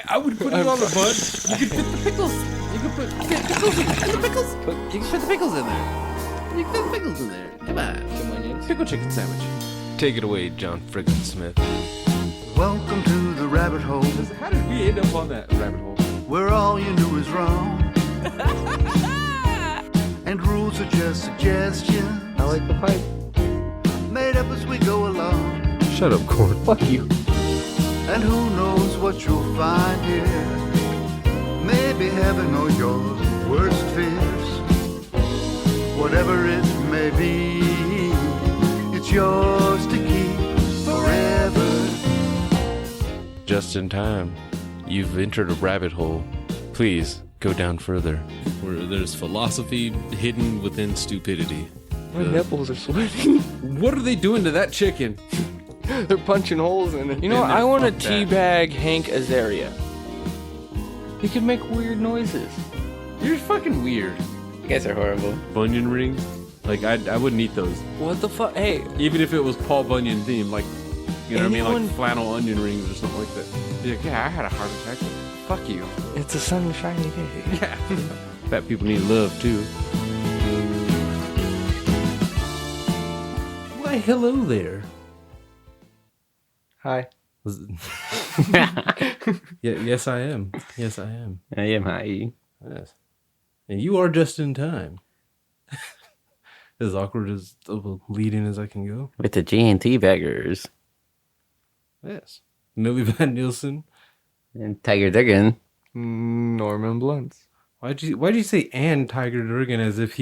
I would put it on the bun. You could fit the pickles. You could put pickles in the pickles. You can fit the pickles in there. You can fit the pickles in there. Come on. Some onions. Pickle chicken sandwich. Take it away, John Frickin Smith. Welcome to the rabbit hole, How did we end up on that rabbit hole? where all you knew is wrong. And rules are just suggestions, I like the pipe. made up as we go along. Shut up, Corn. Fuck you. And who knows what you'll find here. Maybe heaven or your worst fears. Whatever it may be, it's yours to keep forever. Just in time. You've entered a rabbit hole. Please go down further. Where there's philosophy hidden within stupidity. My nipples are sweating. What are they doing to that chicken? They're punching holes in it. You know what? Man, I want to fuck that. teabag Hank Azaria. He can make weird noises. You're fucking weird. You guys are horrible. Bunyan rings? Like, I wouldn't eat those. What the fuck? Hey, Even if it was Paul Bunyan themed, like, you know what I mean? Anyone- Like flannel onion rings or something like that. Be like, yeah, I had a heart attack. Fuck you. it's a sunshiny day. Yeah. Fat people need love, too. Why, hello there. Hi. Yeah, yes, I am. Yes, I am. I am hi. Yes. And you are just in time. As awkward as of a lead-in as I can go. With the G&T baggers. Yes. Millie Van Nielsen. And Tiger Duggan. Norman Blunts. Why'd you say and Tiger Durgan as if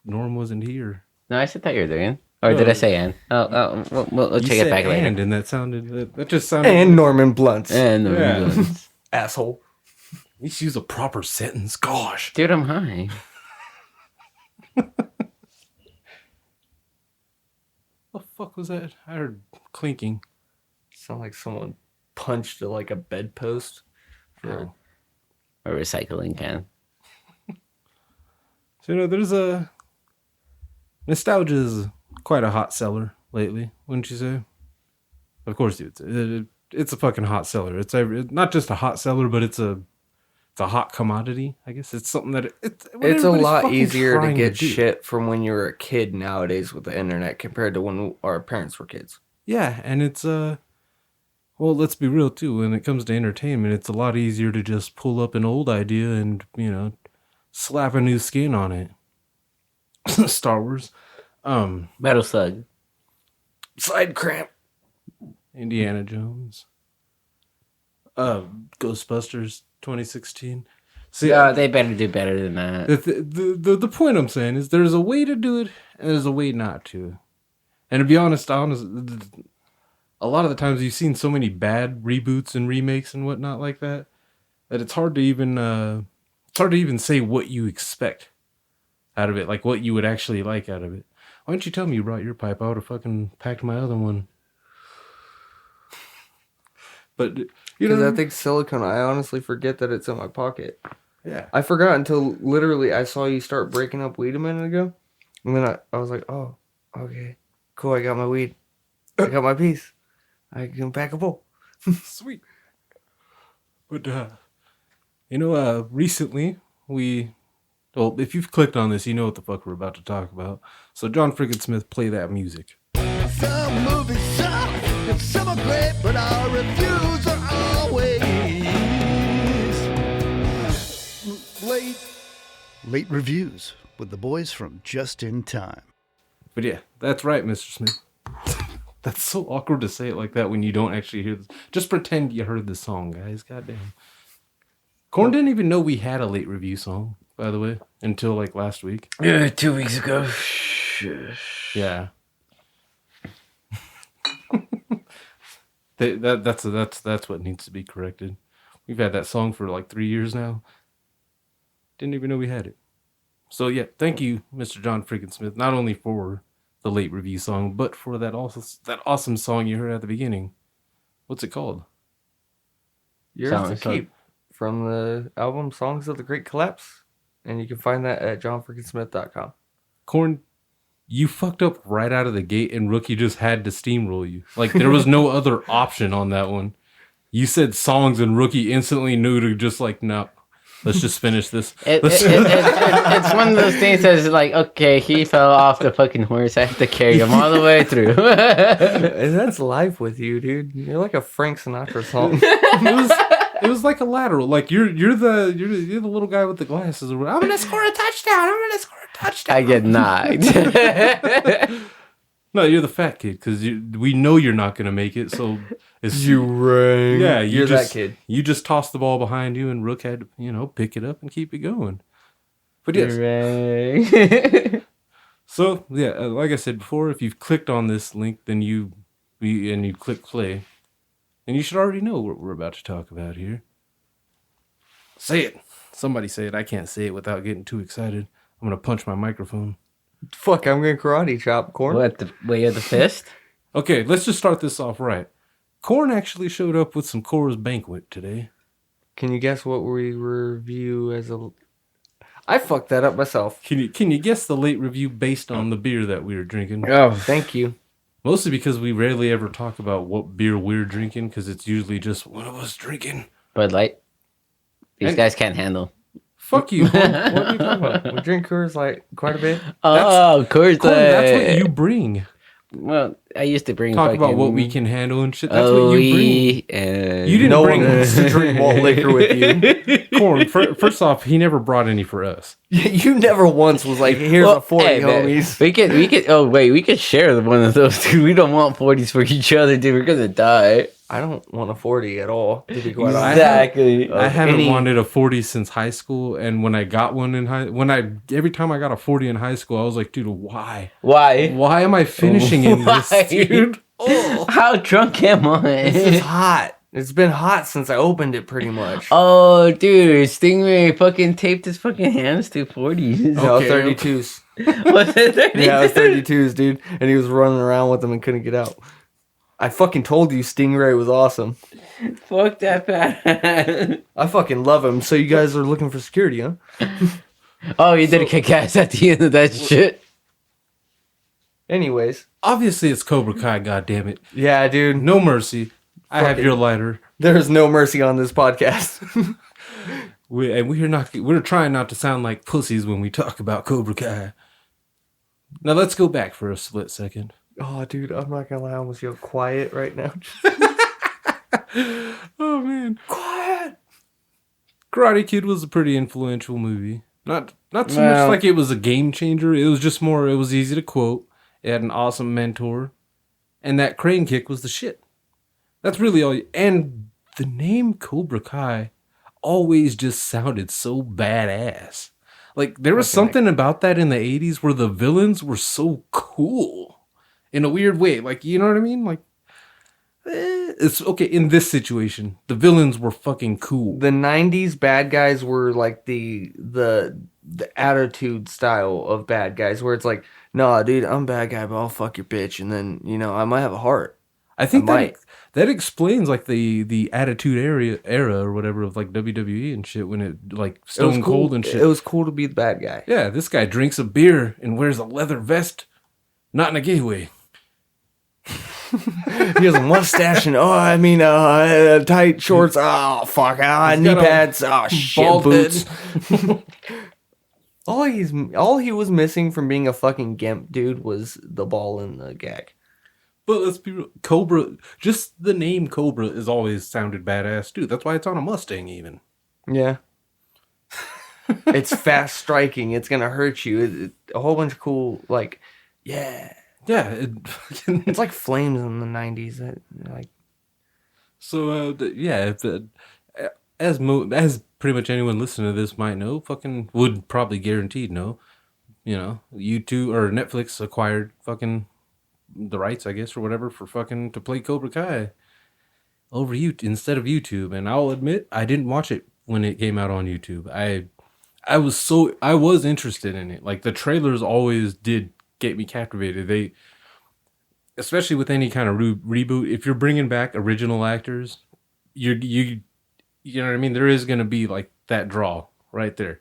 Norm wasn't here? No, I said Tiger Duggan. Or did I say Ann? We'll You check it said back later. and that just sounded. And Norman Blunts. And Norman Yeah. Blunts. Asshole. At least use a proper sentence. Gosh. Dude, I'm high. What the fuck was that? I heard clinking. Sound like someone punched like a bedpost. Oh. A recycling can. So, there's a... Nostalgia is quite a hot seller lately, wouldn't you say? Of course, dude. It's a fucking hot seller. It's not just a hot seller, but it's a hot commodity, I guess. It's something that... It's a everybody's lot fucking easier to trying get do. shit from when you were a kid nowadays with the internet compared to when our parents were kids. Yeah, and it's... Well, let's be real, too. When it comes to entertainment, it's a lot easier to just pull up an old idea and, slap a new skin on it. Star Wars. Metal Slug. Side cramp. Indiana Jones. Ghostbusters 2016. See, Yeah, they better do better than that. the point I'm saying is there's a way to do it and there's a way not to. And to be honest, a lot of the times you've seen so many bad reboots and remakes and whatnot like that it's hard to even say what you expect out of it, like what you would actually like out of it. Why don't you tell me you brought your pipe? I would have fucking packed my other one. But Because I think silicone, I honestly forget that it's in my pocket. yeah. I forgot until literally I saw you start breaking up weed a minute ago. And then I was like, oh, okay, cool. I got my weed. I got my piece. I can pack a bowl. Sweet. But, recently if you've clicked on this, you know what the fuck we're about to talk about. So, John Frickin Smith, play that music. Some movies suck and some are great, but our reviews are always late reviews with the boys from Just in Time. But yeah, that's right, Mr. Smith. That's so awkward to say it like that when you don't actually hear this. Just pretend you heard the song, guys. Goddamn. Korn didn't even know we had a late review song, by the way, until like last week. Yeah, 2 weeks ago. Yeah. That's what needs to be corrected. We've had that song for like 3 years now. Didn't even know we had it. So yeah, thank you, Mr. John Frickin Smith, not only for the late review song, but for that awesome song you heard at the beginning. What's it called? Yours to keep from the album Songs of the Great Collapse. And you can find that at johnfrickinsmith.com. Korn, you fucked up right out of the gate and Rookie just had to steamroll you. Like there was no other option on that one. You said songs, and Rookie instantly knew to just like, no, let's just finish this. It's one of those things that's like, okay, he fell off the fucking horse. I have to carry him all the way through. And that's life with you, dude. You're like a Frank Sinatra song. It was like a lateral. Like you're the little guy with the glasses. I'm gonna score a touchdown. I get knocked. No, you're the fat kid because we know you're not gonna make it. So it's You rang. yeah. You're Just, that kid. You just toss the ball behind you, and Rook had to pick it up and keep it going. But yes. Hooray. So yeah, like I said before, if you've clicked on this link, then you click play, and you should already know what we're about to talk about here. Say it. Somebody say it. I can't say it without getting too excited. I'm gonna punch my microphone. Fuck, I'm gonna karate chop Corn. What, the way of the fist? Okay, let's just start this off right. Corn actually showed up with some Coors Banquet today. Can you guess what we review as a... I fucked that up myself. Can you guess the late review based on the beer that we were drinking? Oh, thank you. Mostly because we rarely ever talk about what beer we're drinking, because it's usually just one of us drinking. Bud Light. These guys can't handle. Fuck you. Corn. What are you talking about? We drink Coors like quite a bit. Oh, Coors Corn, that's what Light. you bring. Well, I used to bring Talk about fucking what we can handle and shit. That's what you bring. and You didn't No bring one wants to drink malt liquor with you. Corn. First off, he never brought any for us. You never once was like, here's a 40, hey, man, homies. we could. Oh wait, we could share one of those, dude. We don't want 40s for each other, dude. We're gonna die. I don't want a 40 at all, to be quite honest. Exactly. I haven't any- wanted a 40 since high school, and when I got one every time I got a 40 in high school, I was like, dude, why? Why? Why am I finishing in this, Why? dude? How drunk am It's I? hot. It's been hot since I opened it, pretty much. Oh, dude, Stingray fucking taped his fucking hands to 40s. No, okay. 32s. Was it 32? Yeah, it was 32s, dude. And he was running around with them and couldn't get out. I fucking told you Stingray was awesome. Fuck that fat. I fucking love him. So you guys are looking for security, huh? Oh, you did kick ass at the end of that shit. Anyways. Obviously, it's Cobra Kai, goddammit. Yeah, dude. No mercy. I have Fucking- your lighter. There is no mercy on this podcast. We're trying not to sound like pussies when we talk about Cobra Kai. Now let's go back for a split second. Oh, dude, I'm not gonna lie. I almost feel quiet right now. Oh man, Quiet! Karate Kid was a pretty influential movie. Not so much Well- like it was a game changer. It was just more. It was easy to quote. It had an awesome mentor, and that crane kick was the shit. That's really all. And the name Cobra Kai always just sounded so badass. Like there was something about that in the 80s where the villains were so cool in a weird way. Like, you know what I mean? Like, it's okay in this situation. The villains were fucking cool. The 90s bad guys were like the attitude style of bad guys where it's like, nah, dude, I'm a bad guy, but I'll fuck your bitch. And then, I might have a heart. I think I might. that explains like the attitude era or whatever of like WWE and shit when it like It was Stone cool. Cold and shit. It was cool to be the bad guy. Yeah, this guy drinks a beer and wears a leather vest, not in a gay way. He has a mustache and tight shorts. Oh fuck! Knee got a pads. Oh shit! bald Boots. head. all he was missing from being a fucking gimp dude was the ball and the gag. But let's be real, Cobra. Just the name Cobra has always sounded badass, dude. That's why it's on a Mustang, even. Yeah. It's fast striking. It's gonna hurt you. A whole bunch of cool yeah. Yeah. It's like Flames in the 90s. So as pretty much anyone listening to this might know, fucking would probably guaranteed know. YouTube or Netflix acquired fucking the rights, I guess, or whatever, for fucking to play Cobra Kai over instead of YouTube. And I'll admit, I didn't watch it when it came out on YouTube. I was interested in it. Like the trailers always did get me captivated. They, especially with any kind of reboot, if you're bringing back original actors, you know what I mean. There is gonna be like that draw right there.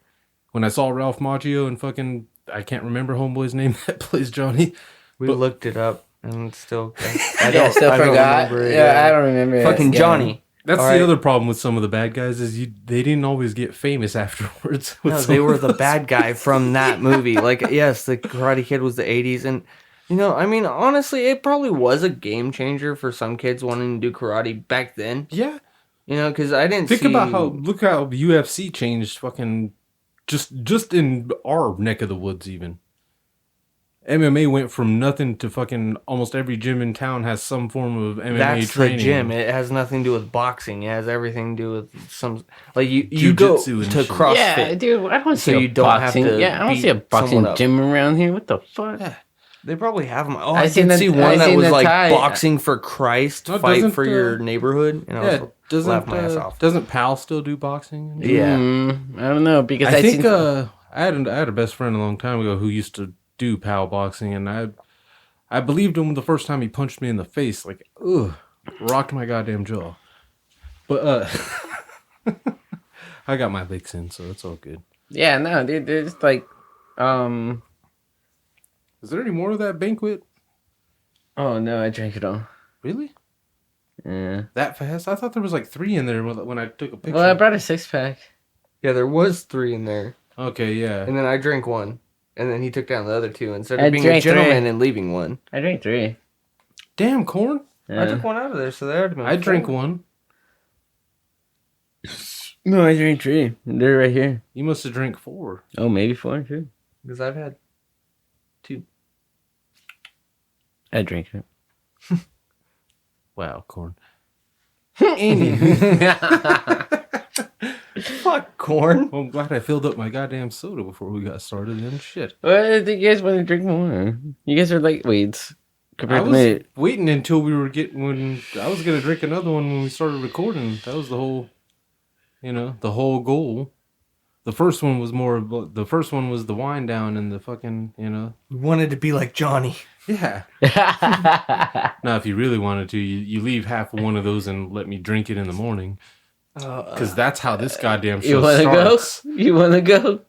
When I saw Ralph Macchio and fucking, I can't remember homeboy's name that plays Johnny. We looked it up and still. I still forgot. remember it, Yeah, I don't remember. Fucking Yeah. Johnny. That's All the right. other problem with some of the bad guys is they didn't always get famous afterwards. with No, some they were of the those. bad guy from that movie. Like, yes, the Karate Kid was the 80s. And, I mean, honestly, it probably was a game changer for some kids wanting to do karate back then. Yeah. Because I didn't Think see... about look how UFC changed fucking just in our neck of the woods even. MMA went from nothing to fucking almost every gym in town has some form of MMA That's training. the gym. It has nothing to do with boxing. It has everything to do with some... Like, you go to Jiu-jitsu and shit. CrossFit. Yeah, dude, I don't see So a you don't have boxing. to Yeah, I don't beat see a boxing someone up. gym around here. What the fuck? Yeah. They probably have them. Oh, I I seen did the- see I one that seen was the like tie- boxing for Christ, No, fight doesn't, for your neighborhood. And I Yeah, was laugh my ass off. doesn't Pal still do boxing? Yeah. I don't know because I think seen, I had a best friend a long time ago who used to do Pal boxing, and I believed him the first time he punched me in the face, like rocked my goddamn jaw. But I got my licks in, so it's all good. yeah, no, dude, there's like, Is there any more of that banquet? oh no, I drank it all. Really? Yeah. That fast? I thought there was like 3 in there when I took a picture. Well, I brought a 6-pack. Yeah, there was 3 in there. Okay, yeah. And then I drank one. And then he took down the other 2 instead I of being a drank gentleman 3. and leaving one. I drank 3. Damn, Corn. Yeah. I took one out of there, so there had been I drank 4. one. No, I drank 3. They're right here. You must have drank 4. Oh, maybe 4 too. Because I've had 2. I drank it. Wow, Corn. Fuck corn. Well, I'm glad I filled up my goddamn soda before we got started then. Shit. Well, do you guys want to drink more? You guys are lightweights I compared to was me. waiting until we were when I was gonna drink another one when we started recording. That was the whole, the whole goal. The first one was the wind down and the fucking, We wanted to be like Johnny. yeah. Now, if you really wanted to, you leave half of one of those and let me drink it in the morning. Because that's how this goddamn show You want to starts. go? You want to go?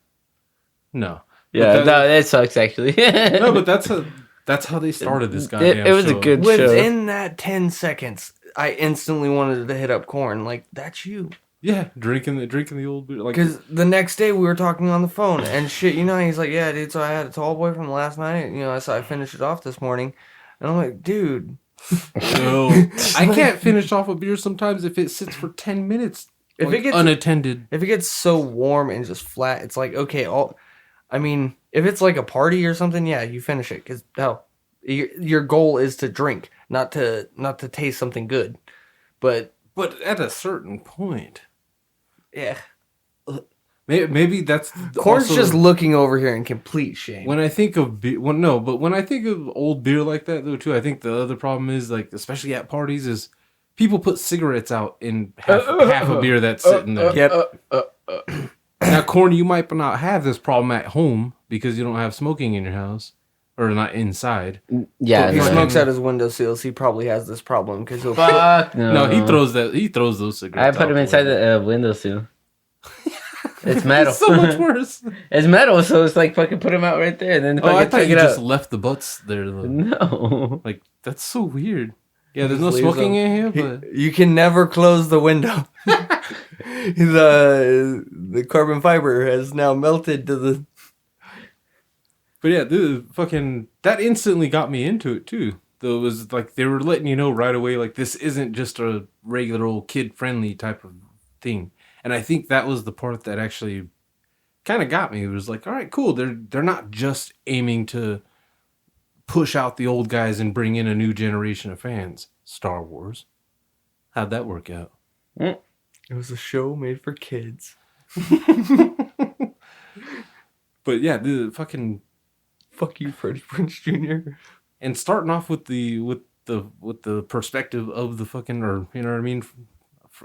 No. Yeah, But no, that sucks actually. No, but that's how they started this goddamn it was show. a good show. Within that 10 seconds, I instantly wanted to hit up corn. Like, that's you. Yeah, drinking the old beer. Like, Because the next day we were talking on the phone and shit, he's like, yeah, dude, so I had a tall boy from last night. I finished it off this morning. And I'm like, dude. no, I can't finish off a beer sometimes if it sits for 10 minutes If like, it gets unattended. If it gets so warm and just flat, it's like, okay, if it's like a party or something, yeah, you finish it. Because, your goal is to drink, not to taste something good. But, At a certain point, yeah. maybe that's Corn's also- just looking over here in complete shame. When I think of beer, when I think of old beer like that though too, I think the other problem is like, especially at parties, is people put cigarettes out in half a beer that's sitting there. Yep. Now, Corn, you might not have this problem at home because you don't have smoking in your house or not inside. Yeah, If he no. smokes out his window seals, he probably has this problem because he'll Fuck no. No, he throws those I cigarettes. put him out inside way. the windowsill. It's metal. It's so much worse. It's metal, so it's like fucking put him out right there, and then Oh, I fucking thought take you it just out. left the butts there though. No. Like, that's so weird. Yeah, there's no Just leaves smoking them. in here, but You can never close the window. The carbon fiber has now melted to the. yeah, that instantly got me into it too. Though it was like they were letting you know right away, like this isn't just a regular old kid friendly type of thing. And I think that was the part that actually kind of got me. It was like, all right, cool. They're not just aiming to push out the old guys and bring in a new generation of fans. Star Wars. How'd that work out? It was a show made for kids. But yeah, the fucking Fuck you, Freddie Prinze Jr. and starting off with the perspective of the fucking, or you know what I mean,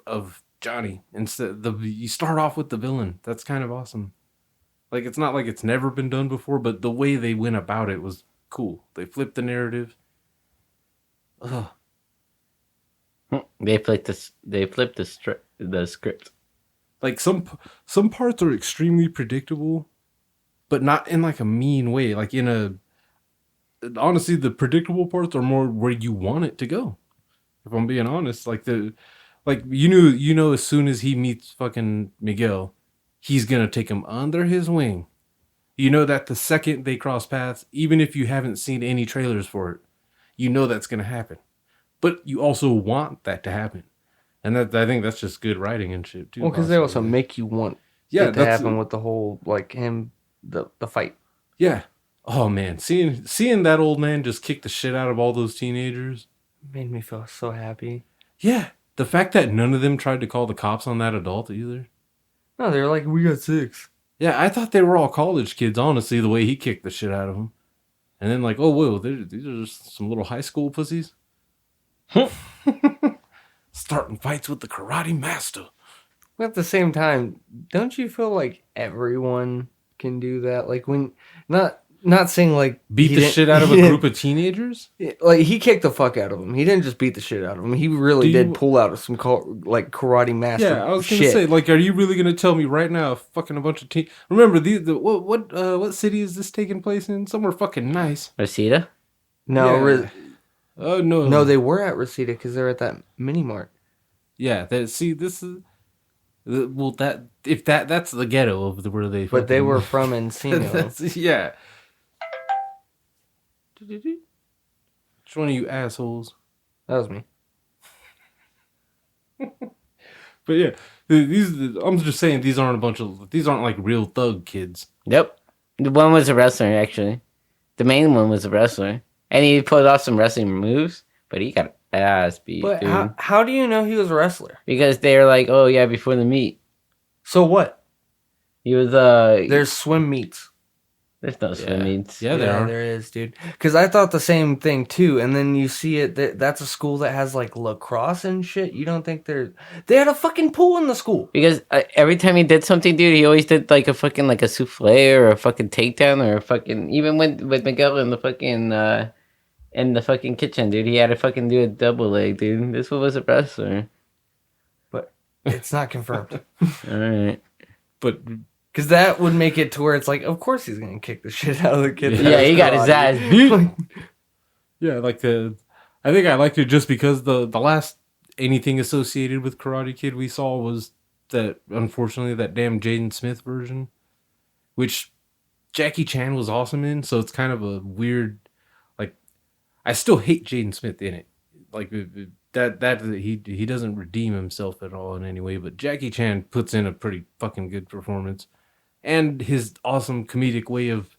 of Johnny. Instead, you start off with the villain. That's kind of awesome. Like, it's not like it's never been done before, but the way they went about it was cool. They flipped the narrative. Ugh. They flipped the script. Like some parts are extremely predictable, but not in like a mean way. Like honestly, the predictable parts are more where you want it to go. If I'm being honest, like like you know, as soon as he meets fucking Miguel, he's gonna take him under his wing. You know that the second they cross paths, even if you haven't seen any trailers for it, you know that's gonna happen. But you also want that to happen, and that I think that's just good writing and shit too. Well, because they also make you want it to happen with the whole like him the fight. Yeah. Oh man, seeing that old man just kick the shit out of all those teenagers Made me feel so happy. Yeah, the fact that none of them tried to call the cops on that adult either. No, they're like, we got 6. Yeah, I thought they were all college kids, honestly, the way he kicked the shit out of them. And then like, oh, whoa, these are just some little high school pussies. Starting fights with the karate master. But at the same time, don't you feel like everyone can do that? Like when, not saying like Beat the shit out of a group of teenagers? Like he kicked the fuck out of him. He didn't just beat the shit out of him. He really did pull out some like karate master. Yeah, I was gonna say, like, are you really gonna tell me right now, fucking a bunch of teen? Remember what city is this taking place in? Somewhere fucking nice. Reseda? No, Yeah. Oh no, no, they were at Reseda because they're at that mini mart. Yeah, this is. Well, that's the ghetto of where they. But they were from Encino. Yeah. Which one of you assholes? That was me. But yeah, I'm just saying these aren't like real thug kids. Yep. The one was a wrestler, actually. The main one was a wrestler. And he pulled off some wrestling moves, but he got ass beat, But dude. how do you know he was a wrestler? Because they were like, oh yeah, before the meet. So what? He was, There's swim meets. there's no swim meets. Yeah, there are. There is, dude. Because I thought the same thing too, and then you see it. That's a school that has like lacrosse and shit. You don't think they had a fucking pool in the school? Because every time he did something, dude, he always did like a fucking like a souffle or a fucking takedown or a fucking even with Miguel in the fucking kitchen, dude. He had to fucking do a double leg, dude. This one was a wrestler. But it's not confirmed. All right. But Because that would make it to where it's like, of course he's gonna kick the shit out of the kid. Yeah, he got his ass beat. yeah, I think I liked it just because the last anything associated with Karate Kid we saw was that, unfortunately, that damn Jaden Smith version, which Jackie Chan was awesome in. So it's kind of a weird, like, I still hate Jaden Smith in it. Like that he doesn't redeem himself at all in any way. But Jackie Chan puts in a pretty fucking good performance. And his awesome comedic way of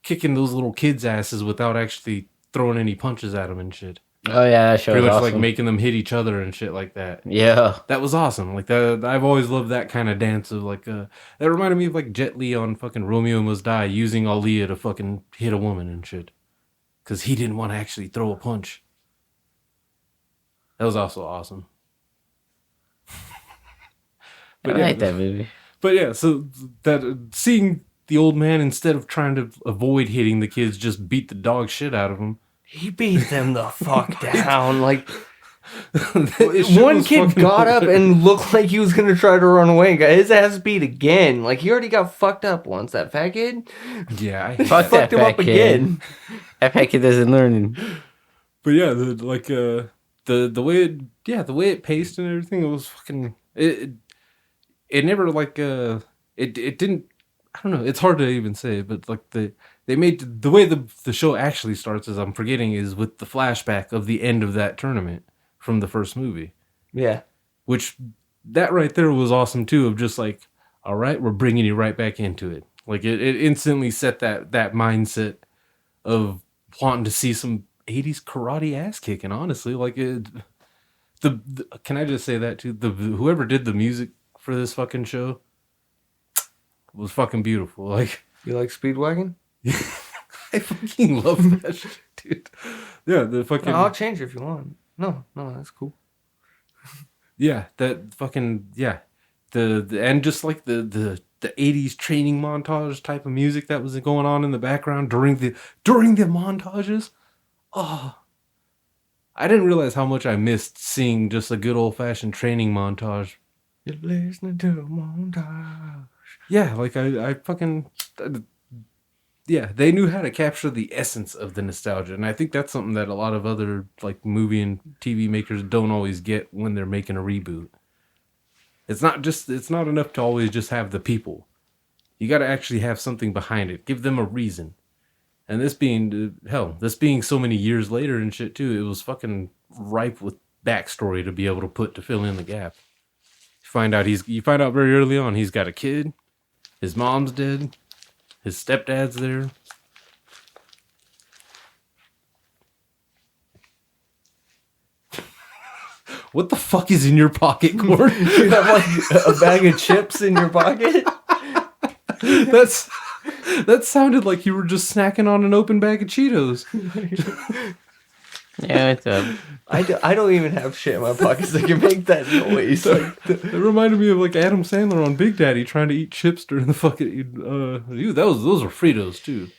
kicking those little kids' asses without actually throwing any punches at them and shit. Oh yeah, that show Pretty was much awesome. like making them hit each other and shit like that. Yeah. That was awesome. Like that, I've always loved that kind of dance of like. That reminded me of like Jet Li on fucking Romeo Must Die using Aaliyah to fucking hit a woman and shit, because he didn't want to actually throw a punch. That was also awesome. I like that movie. But yeah, so that seeing the old man, instead of trying to avoid hitting the kids, just beat the dog shit out of them. He beat them the fuck down. Like It one was kid fucking got up and looked like he was gonna try to run away and got his ass beat again. Like he already got fucked up once. That fat kid Yeah, I Fuck that fucked him fat up kid. again. That fat kid doesn't learn. But yeah, the way it paced and everything, it was fucking it never like it didn't, I don't know, it's hard to even say, but like they made the way the show actually starts, as I'm forgetting, is with the flashback of the end of that tournament from the first movie. Yeah. Which that right there was awesome too, of just like, all right, we're bringing you right back into it. Like it instantly set that mindset of wanting to see some 80s karate ass kicking, honestly. Like can I just say that too? Whoever did the music for this fucking show was fucking beautiful. Like, You like Speedwagon? I fucking love that shit, dude. Yeah, the fucking No, I'll change it if you want. No, that's cool. yeah, that fucking yeah, the and just like the 80s training montage type of music that was going on in the background during the montages. Oh, I didn't realize how much I missed seeing just a good old fashioned training montage. You're listening to a montage. Yeah, like I fucking Yeah, they knew how to capture the essence of the nostalgia, and I think that's something that a lot of other like movie and TV makers don't always get when they're making a reboot. It's not enough to always just have the people. You got to actually have something behind it. Give them a reason. And this being so many years later and shit too, it was fucking ripe with backstory to be able to put to fill in the gap. You find out very early on he's got a kid, his mom's dead, his stepdad's there. What the fuck is in your pocket, Gord? You have like a bag of chips in your pocket? That sounded like you were just snacking on an open bag of Cheetos. Yeah, what's up? I don't even have shit in my pockets that can make that noise. Like, It reminded me of like Adam Sandler on Big Daddy trying to eat chips during the fucking. Those were Fritos too.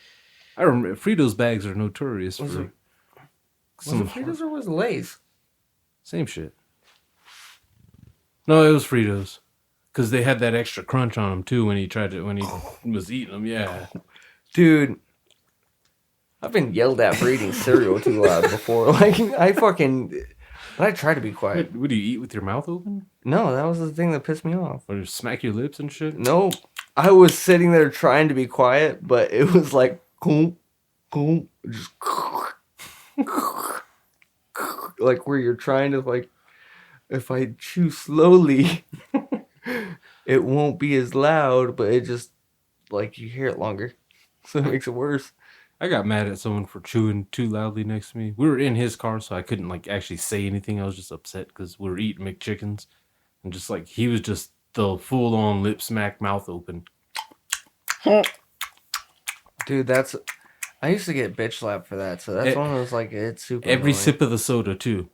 I remember Fritos bags are notorious for was it Fritos or was it Lay's? Same shit. No, it was Fritos. Because they had that extra crunch on them too when he was eating them. Yeah, Dude, I've been yelled at for eating cereal too loud before. Like, but I try to be quiet. What do you eat with your mouth open? No, that was the thing that pissed me off. Or you smack your lips and shit? No, I was sitting there trying to be quiet, but it was like, just like where you're trying to like, if I chew slowly, it won't be as loud, but it just like you hear it longer, so it makes it worse. I got mad at someone for chewing too loudly next to me. We were in his car, so I couldn't like actually say anything. I was just upset because we were eating McChickens, and just like he was just the full on lip smack, mouth open. Dude, I used to get bitch slapped for that, so that's one of those like it's super. Every annoying. sip of the soda too.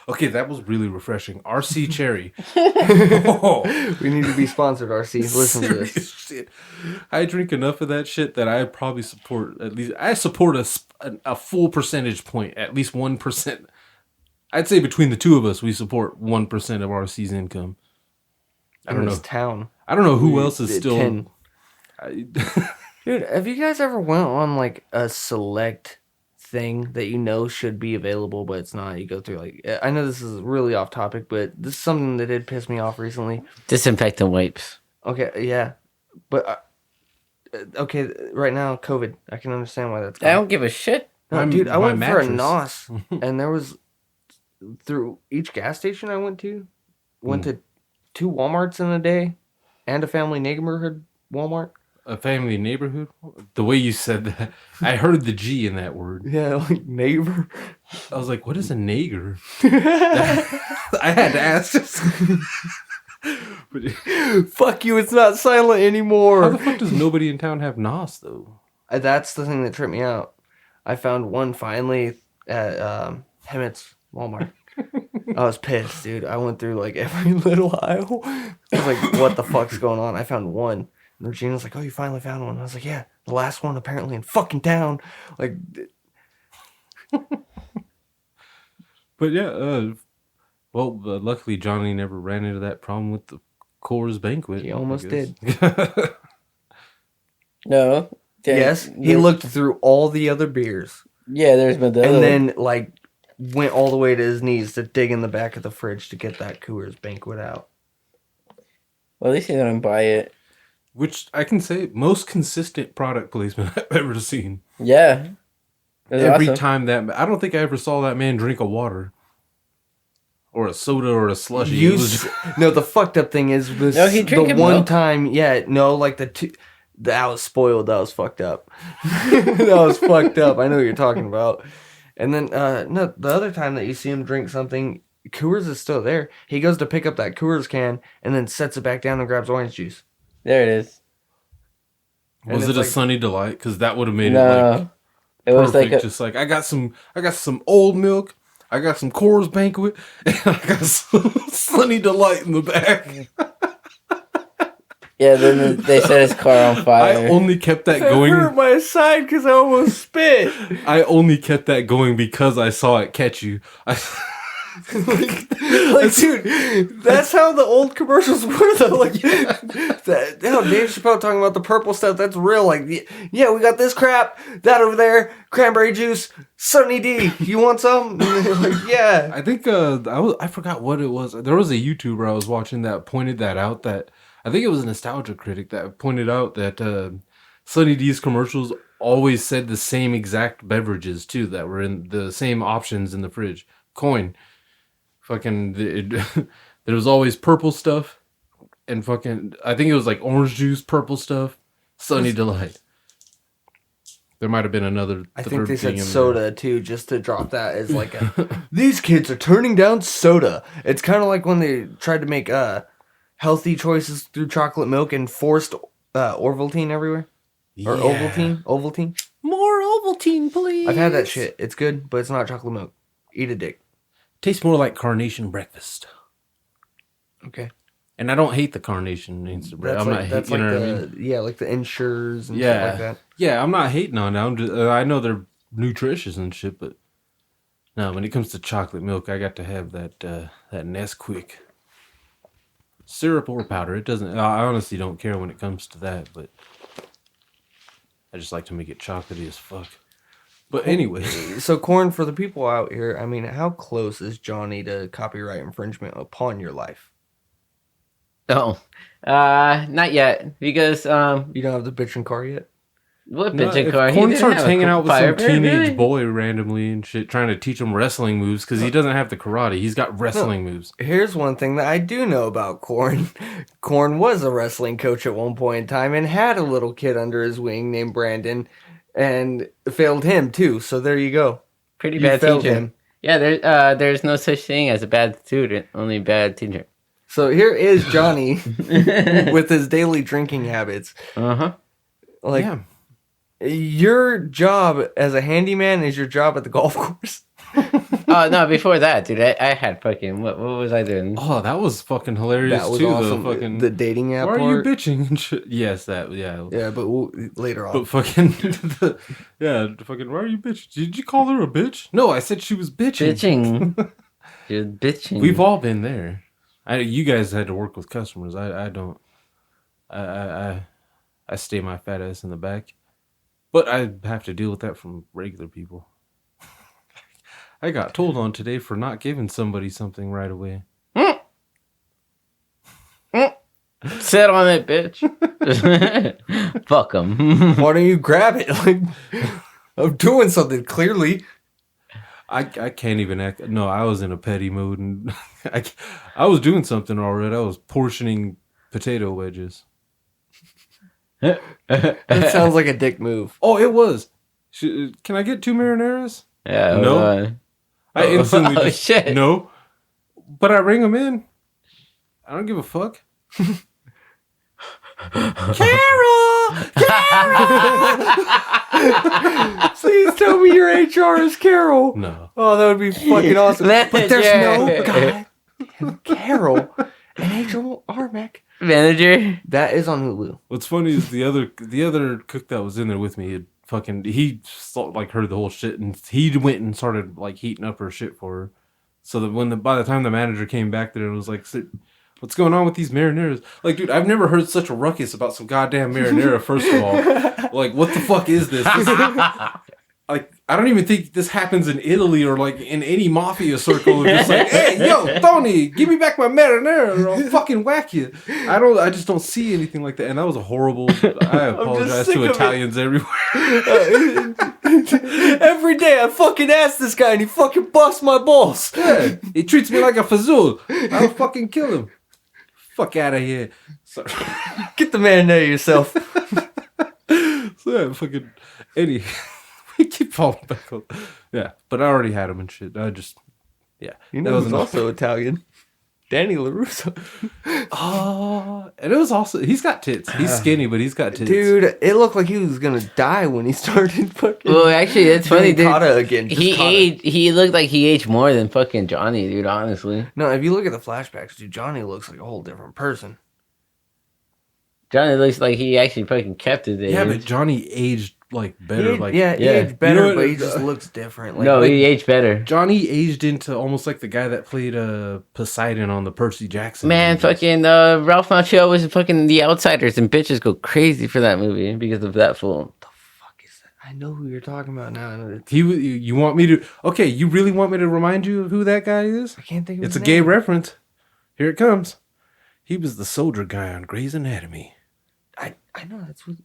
Okay, that was really refreshing. RC Cherry. Oh. We need to be sponsored, RC. Listen to Serious this. shit. I drink enough of that shit that I probably support a full percentage point, at least 1%. I'd say between the two of us, we support 1% of RC's income. I don't know. Town. I don't know who else is still. 10. Dude, have you guys ever went on like a select thing that you know should be available, but it's not? You go through like, I know this is really off topic, but this is something that did piss me off recently. Disinfectant wipes. Okay, yeah, but okay, right now COVID. I can understand why that's. I don't give a shit. No, dude, I went for a mattress. NOS, and there was through each gas station I went to 2 Walmarts in a day, and a family neighborhood Walmart. A family neighborhood? The way you said that, I heard the G in that word. Yeah, like neighbor. I was like, what is a neighbor? I had to ask. But Fuck you, it's not silent how anymore. the fuck does nobody in town have NOS, though? That's the thing that tripped me out. I found one finally at Hemet's Walmart. I was pissed, dude. I went through like every little aisle. I was like, what the fuck's going on? I found one. And Regina was like, oh, you finally found one. I was like, yeah, the last one apparently in fucking town. Like, But yeah, luckily Johnny never ran into that problem with the Coors Banquet. he almost I did. guess. No. Yes, he looked through all the other beers. Yeah, there's Modelo. And then, like, went all the way to his knees to dig in the back of the fridge to get that Coors Banquet out. Well, at least he didn't buy it. Which I can say, most consistent product placement I've ever seen. Yeah. Every time I don't think I ever saw that man drink a water. Or a soda or a slushy. It was No, the fucked up thing is this, No, he the drinking one milk. time, yeah, no, like that was spoiled, that was fucked up. That was fucked up. I know what you're talking about. And then, no, the other time that you see him drink something, Coors is still there. He goes to pick up that Coors can and then sets it back down and grabs orange juice. There it is. Was And it a it's like- Sunny Delight? Because that would have made it No. like It was perfect. like a, Just like I got some old milk, I got some Coors Banquet, and I got some Sunny Delight in the back. yeah, then they set his car on I fire. only kept that It going. hurt my side because I almost spit. I only kept that going because I saw it catch you. like, dude, that's how the old commercials were, though. Like, Dave Chappelle talking about the purple stuff, that's real. Like, yeah, we got this crap, that over there, cranberry juice, Sunny D, you want some? And they're like, yeah. I think I forgot what it was. There was a YouTuber I was watching that pointed that out. That I think it was a Nostalgia Critic that pointed out that Sunny D's commercials always said the same exact beverages too, that were in the same options in the fridge. Coin, fucking, there was always purple stuff, and fucking, I think it was like orange juice, purple stuff, Sunny Delight. There might have been another. I think they said soda too, just to drop that as like these kids are turning down soda. It's kind of like when they tried to make healthy choices through chocolate milk and forced Orvaltine everywhere. Or Ovaltine? Ovaltine? More Ovaltine, please. I've had that shit. It's good, but it's not chocolate milk. Eat a dick. Tastes more like Carnation breakfast. Okay. And I don't hate the Carnation instant breakfast. That's like like the Ensures and stuff like that. Yeah, I'm not hating on it. I know they're nutritious and shit, but no, when it comes to chocolate milk, I got to have that Nesquik syrup or powder. It doesn't. I honestly don't care when it comes to that, but I just like to make it chocolatey as fuck. But anyway. So, Corn, for the people out here, I mean, how close is Johnny to copyright infringement upon your life? Oh, not yet. Because, You don't have the bitchin' car yet? what No, bitchin' if car? Corn He didn't starts have a hanging out with some fire pit, teenage really? boy randomly and shit, trying to teach him wrestling moves, because he doesn't have the karate. He's got wrestling moves. Here's one thing that I do know about Corn. Corn was a wrestling coach at one point in time and had a little kid under his wing named Brandon and failed him too. So there you go. Pretty You bad failed teacher. him. Yeah, there's no such thing as a bad student, only bad teacher. So here is Johnny with his daily drinking habits. Uh-huh. Like, Yeah. your job as a handyman is your job at the golf course. Oh, no, before that, dude, I had fucking, what was I doing? Oh, that was fucking hilarious That was too. awesome. The fucking The dating app why are part. you bitching and shit? Yes, that yeah. Yeah, but later on. But fucking why are you bitching? Did you call her a bitch? No, I said she was bitching. Bitching. You're bitching. We've all been there. You guys had to work with customers. I don't. I stay my fat ass in the back, but I have to deal with that from regular people. I got told on today for not giving somebody something right away. Sit on it, bitch. Fuck them. Why don't you grab it? Like, I'm doing something clearly. I can't even act. No, I was in a petty mood, and I was doing something already. I was portioning potato wedges. That sounds like a dick move. Oh, it was. Can I get 2 marineras? Yeah. No. I instantly Oh, just, shit. no. But I ring them in. I don't give a fuck. Carol! Please tell me your HR is Carol. No. Oh, that would be fucking awesome. But there's no Manager. guy. Carol. And HR Mech. Manager. That is on Hulu. What's funny is the other cook that was in there with me he heard the whole shit, and he went and started like heating up her shit for her. So that by the time the manager came back there, it was like, what's going on with these marineras? Like, dude, I've never heard such a ruckus about some goddamn marinara. First of all, like, what the fuck is this? Like, I don't even think this happens in Italy or like in any mafia circle. It's just like, hey, yo, Tony, give me back my marinara or I'll fucking whack you. I just don't see anything like that. And that was a horrible. I apologize sick to of Italians everywhere. Every day I fucking ask this guy and he fucking busts my balls. Yeah, he treats me like a fazool. I'll fucking kill him. Fuck out of here. Sorry. Get the man there yourself. So yeah, fucking Eddie. We keep falling back on. Yeah, but I already had him and shit. I just, yeah. You know who's also Italian? Danny LaRusso. Oh, and it was also, he's got tits. He's skinny, but he's got tits. Dude, it looked like he was gonna die when he started fucking. Well, actually, that's funny, dude. Cotta again. Just He Cotta. aged. He looked like he aged more than fucking Johnny, dude. Honestly, No, if you look at the flashbacks, dude, Johnny looks like a whole different person. Johnny looks like he actually fucking kept his age. Yeah, but Johnny aged like better. He aged better, You know what, but he just looks different. Like, No, he aged better. Johnny aged into almost like the guy that played Poseidon on the Percy Jackson. Man, movies. fucking Ralph Macchio was fucking The Outsiders, and bitches go crazy for that movie because of that fool. I know who you're talking about now. And it's, You want me to? Okay, you really want me to remind you of who that guy is? I can't think of It's his a gay name. reference. Here it comes. He was the soldier guy on Grey's Anatomy. I know that's who.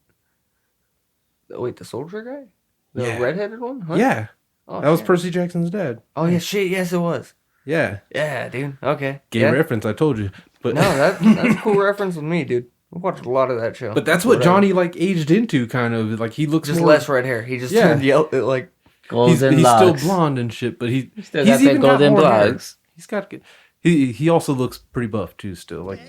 Oh, wait, the soldier guy, the Yeah. redheaded one. Huh? Yeah, Oh, that was shit. Percy Jackson's dad. Oh yeah, shit. Yes, it was. Yeah, Yeah, dude. Okay. gay yeah. reference. I told you, but No, that's a cool reference with me, dude. I watched a lot of that show. but that's what Whatever. Johnny like aged into, kind of like he looks Just more, less red hair. He just Yeah. turned yellow. Like Golden He's still locks. blonde and shit, but he's Still got that golden more hair. blocks. He's got good. He also looks pretty buff too. Still, like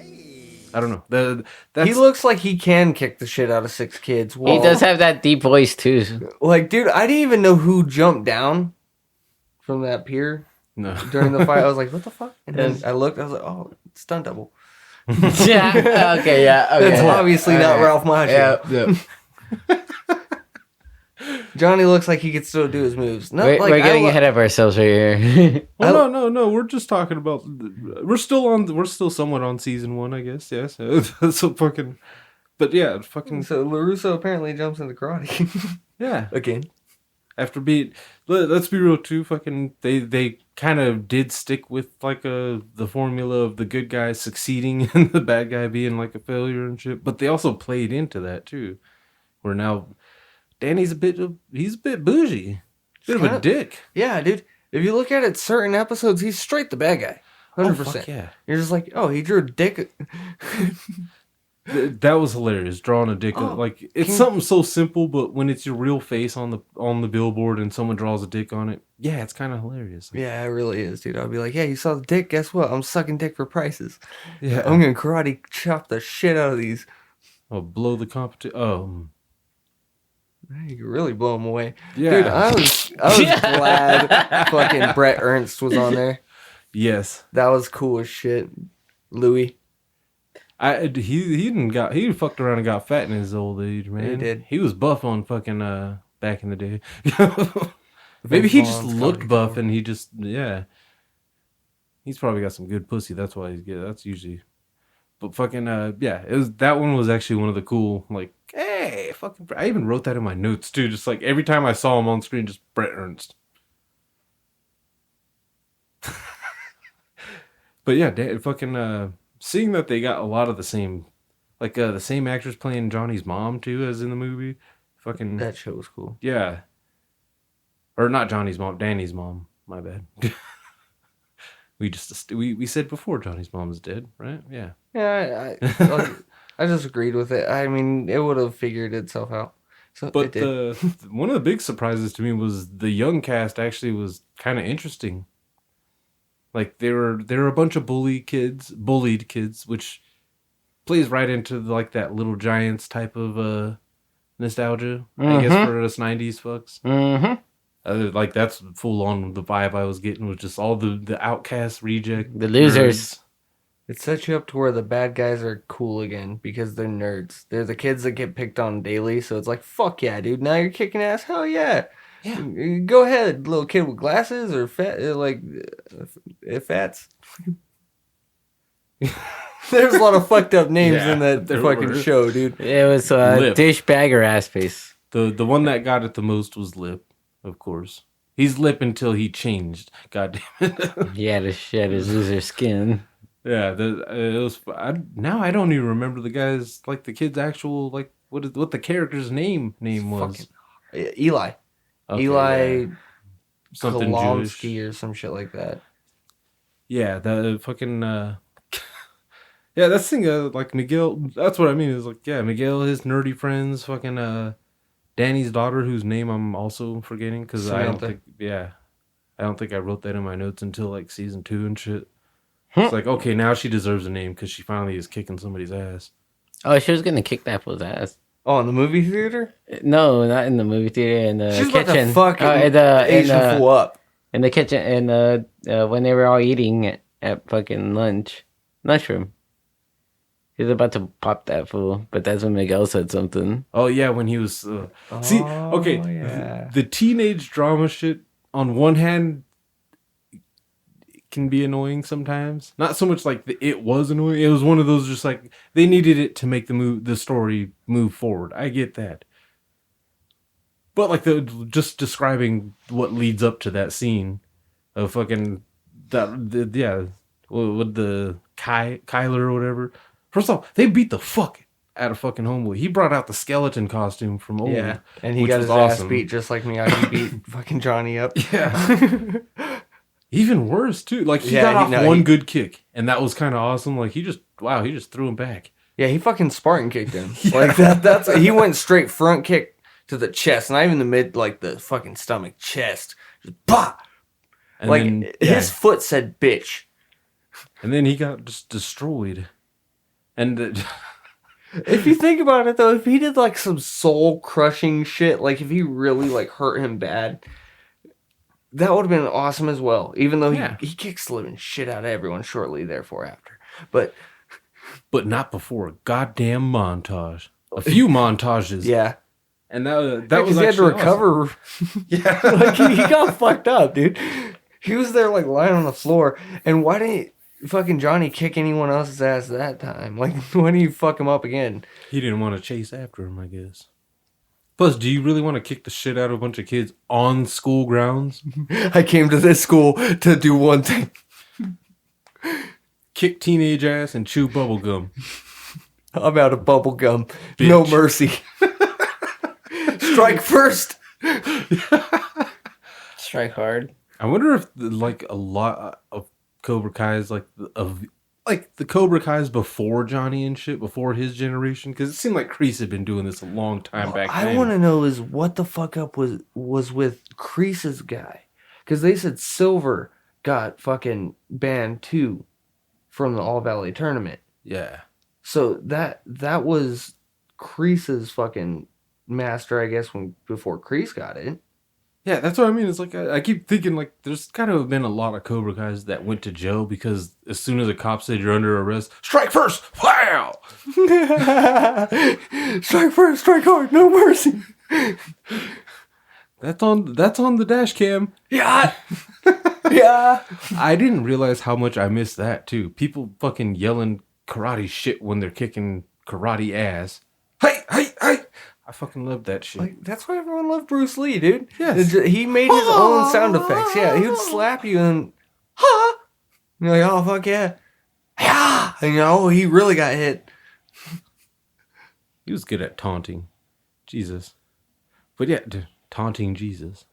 I don't know. That's he looks like he can kick the shit out of 6 kids. He Whoa. does have that deep voice too. Like, dude, I didn't even know who jumped down from that pier no. during the fight. I was like, what the fuck? And then Yes. I looked. I was like, oh, it's stunt double. Yeah. Okay. Yeah. Okay. That's obviously not Ralph Macchio. Yeah. Johnny looks like he could still do his moves. Not We're, like we're getting I lo- ahead of ourselves right here. Well, no. We're just talking about. We're still somewhat on season 1, I guess. Yes. So fucking. But yeah, fucking So LaRusso apparently jumps into karate yeah. again. After being, let's be real too. Fucking they kind of did stick with like the formula of the good guy succeeding and the bad guy being like a failure and shit. But they also played into that too. Where now Danny's he's a bit bougie, bit of a Kinda- dick. Yeah, dude. If you look at it, certain episodes, he's straight the bad guy. 100%. fuck yeah. You're just like, oh, he drew a dick. That was hilarious. Drawing a dick, Oh, like it's can- something so simple, but when it's your real face on the billboard and someone draws a dick on it, yeah, it's kind of hilarious. Yeah, it really is, dude. I'll be like, yeah, you saw the dick? Guess what? I'm sucking dick for prices. Yeah, I'm gonna karate chop the shit out of these. oh, blow the competition. Oh, You can really blow them away. yeah. Dude, I was glad fucking Brett Ernst was on there. Yes. That was cool as shit. Louis. He fucked around and got fat in his old age, man. He did. He was buff on fucking back in the day. Maybe he just Vaughn's looked Comedy buff Club. and he just he's probably got some good pussy. That's why he's good. That's usually. But fucking yeah, that one was actually one of the cool like hey fucking. I even wrote that in my notes too. Just like every time I saw him on screen, just Brett Ernst. But yeah, fucking seeing that they got a lot of the same, like the same actors playing Johnny's mom too as in the movie. Fucking That show was cool. yeah, or not Johnny's mom, Danny's mom. My bad. we said before Johnny's mom is dead, right? Yeah. Yeah, I just agreed with it. I mean, it would have figured itself out. So But it did. one of the big surprises to me was the young cast actually was kind of interesting. Like they were a bunch of bullied kids, which plays right into like that Little Giants type of nostalgia, I guess for us '90s fucks. Mm-hmm. Like that's full on the vibe I was getting was just all the outcast reject, The losers. It sets you up to where the bad guys are cool again because they're nerds. They're the kids that get picked on daily, so it's like, fuck yeah, dude. Now you're kicking ass. Hell yeah. Yeah. Go ahead, little kid with glasses or fats. There's a lot of fucked up names Yeah, in that there fucking were. show, dude. It was Lip. douchebagger ass face. The one that got it the most was Lip, of course. He's Lip until he changed. God damn it. He had to shed his loser skin. Yeah, it was. Now I don't even remember the guy's like the kid's actual like what the character's name was. Eli. Okay, Eli yeah. Something Jewish. Kolomsky or some shit like that. Yeah, the fucking. Yeah, that's the thing. Like Miguel, that's what I mean. Is like yeah, Miguel, his nerdy friends, fucking Danny's daughter, whose name I'm also forgetting because I don't Samantha. think I don't think I wrote that in my notes until like season 2 and shit. It's like okay, now she deserves a name because she finally is kicking somebody's ass. Oh, she was gonna kick that fool's ass. Oh, in the movie theater? No, not in the movie theater. In the She's about kitchen. to fucking in Asian fool up. in the kitchen. And when they were all eating at fucking lunchroom. He was about to pop that fool, but that's when Miguel said something. Oh yeah, when he was see, okay, yeah. the teenage drama shit on one hand can be annoying sometimes. Not so much like it was annoying. It was one of those just like they needed it to make the story move forward. I get that. But like just describing what leads up to that scene of fucking with the Kyler or whatever. First off, they beat the fuck out of fucking Homeboy. He brought out the skeleton costume from old. Yeah, and he which got was his ass awesome. beat just like Miyagi beat fucking Johnny up. Yeah. Even worse too. Like he got off one good kick, and that was kind of awesome. Like he just threw him back. Yeah, he fucking Spartan kicked him. Like that's he went straight front kick to the chest, not even the mid, like the fucking stomach, chest. Just bah! And like then, his foot said bitch. And then he got just destroyed. And if you think about it though, if he did like some soul crushing shit, like if he really like hurt him bad, that would have been awesome as well. Even though he kicks the living shit out of everyone shortly therefore after. But not before a goddamn montage. A few montages. Yeah. And that was he had to recover. Awesome. Yeah. Like he got fucked up, dude. He was there like lying on the floor. And why didn't fucking Johnny kick anyone else's ass that time? Like, why didn't you fuck him up again? He didn't want to chase after him, I guess. Plus, do you really want to kick the shit out of a bunch of kids on school grounds? I came to this school to do one thing. Kick teenage ass and chew bubble gum. I'm out of bubble gum. Bitch. No mercy. Strike first. Strike hard. I wonder if like a lot of Cobra Kai's like the Cobra Kai's before Johnny and shit, before his generation, because it seemed like Kreese had been doing this a long time back then. I want to know is what the fuck up was with Kreese's guy, because they said Silver got fucking banned too from the All Valley tournament. Yeah. So that was Kreese's fucking master, I guess, before Kreese got it. Yeah, that's what I mean. It's like I keep thinking like there's kind of been a lot of Cobra Kai's that went to jail because as soon as a cop said you're under arrest, strike first, wow! Strike first, strike hard, no mercy. That's on the dash cam. Yeah, yeah. I didn't realize how much I missed that too. People fucking yelling karate shit when they're kicking karate ass. Hey, hey, hey! I fucking love that shit. Like, that's why everyone loved Bruce Lee, dude. Yes. He made his own sound effects. Yeah, he would slap you and, ha! You're like, oh, fuck yeah. Yeah! And you know, he really got hit. He was good at taunting. Jesus. But yeah, taunting Jesus.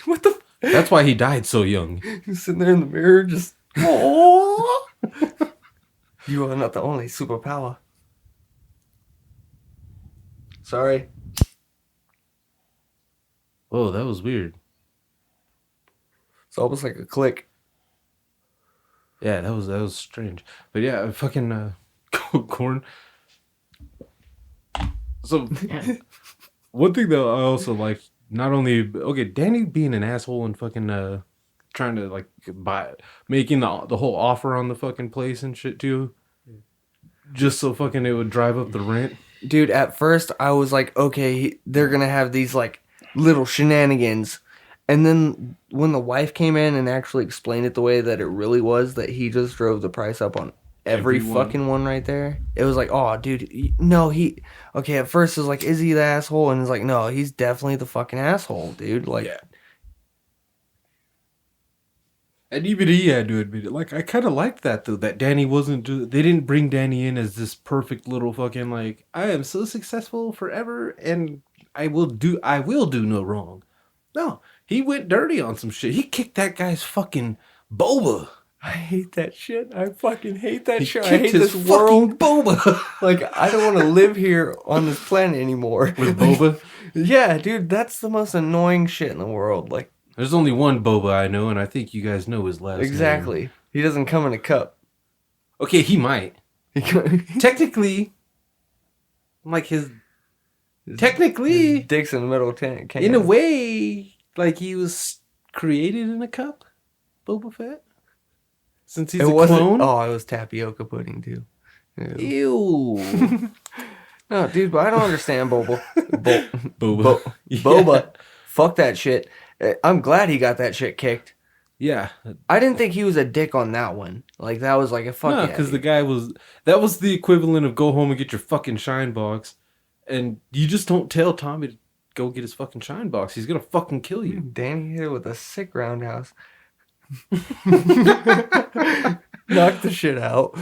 What the? That's why he died so young. He's sitting there in the mirror just, oh! You are not the only superpower. Sorry. Whoa, that was weird. It's almost like a click. Yeah, that was strange. But yeah, fucking corn. So one thing though I also like, not only Danny being an asshole and fucking trying to like making the whole offer on the fucking place and shit too, just so fucking it would drive up the rent. Dude, at first I was like, okay, they're gonna have these like little shenanigans. And then when the wife came in and actually explained it the way that it really was, that he just drove the price up on everyone. Fucking one right there, it was like, oh, dude, no, at first it was like, is he the asshole? And it's like, no, he's definitely the fucking asshole, dude. Like, yeah. And even he had to admit it. Like, I kind of liked that, though, that Danny they didn't bring Danny in as this perfect little fucking, like, I am so successful forever, and I will do no wrong. No, he went dirty on some shit. He kicked that guy's fucking boba. I hate that shit. I fucking hate that shit. I Kicked hate his this world. boba. Like, I don't want to live here on this planet anymore. With boba? Yeah, dude, that's the most annoying shit in the world. Like, there's only one boba I know, and I think you guys know his last name. Exactly. He doesn't come in a cup. Okay, he might. Technically, like technically, his dick's in the middle tank. In a way, like he was created in a cup, Boba Fett. Since he's a clone. Oh, it was tapioca pudding too. Ew. No, dude, but I don't understand Boba. Boba. Boba. Fuck that shit. I'm glad he got that shit kicked. Yeah. I didn't think he was a dick on that one. Like, that was like a fuck No, yeah. because the dude. guy was... That was the equivalent of go home and get your fucking shine box. And you just don't tell Tommy to go get his fucking shine box. He's gonna fucking kill you. Danny hit it with a sick roundhouse. Knocked the shit out.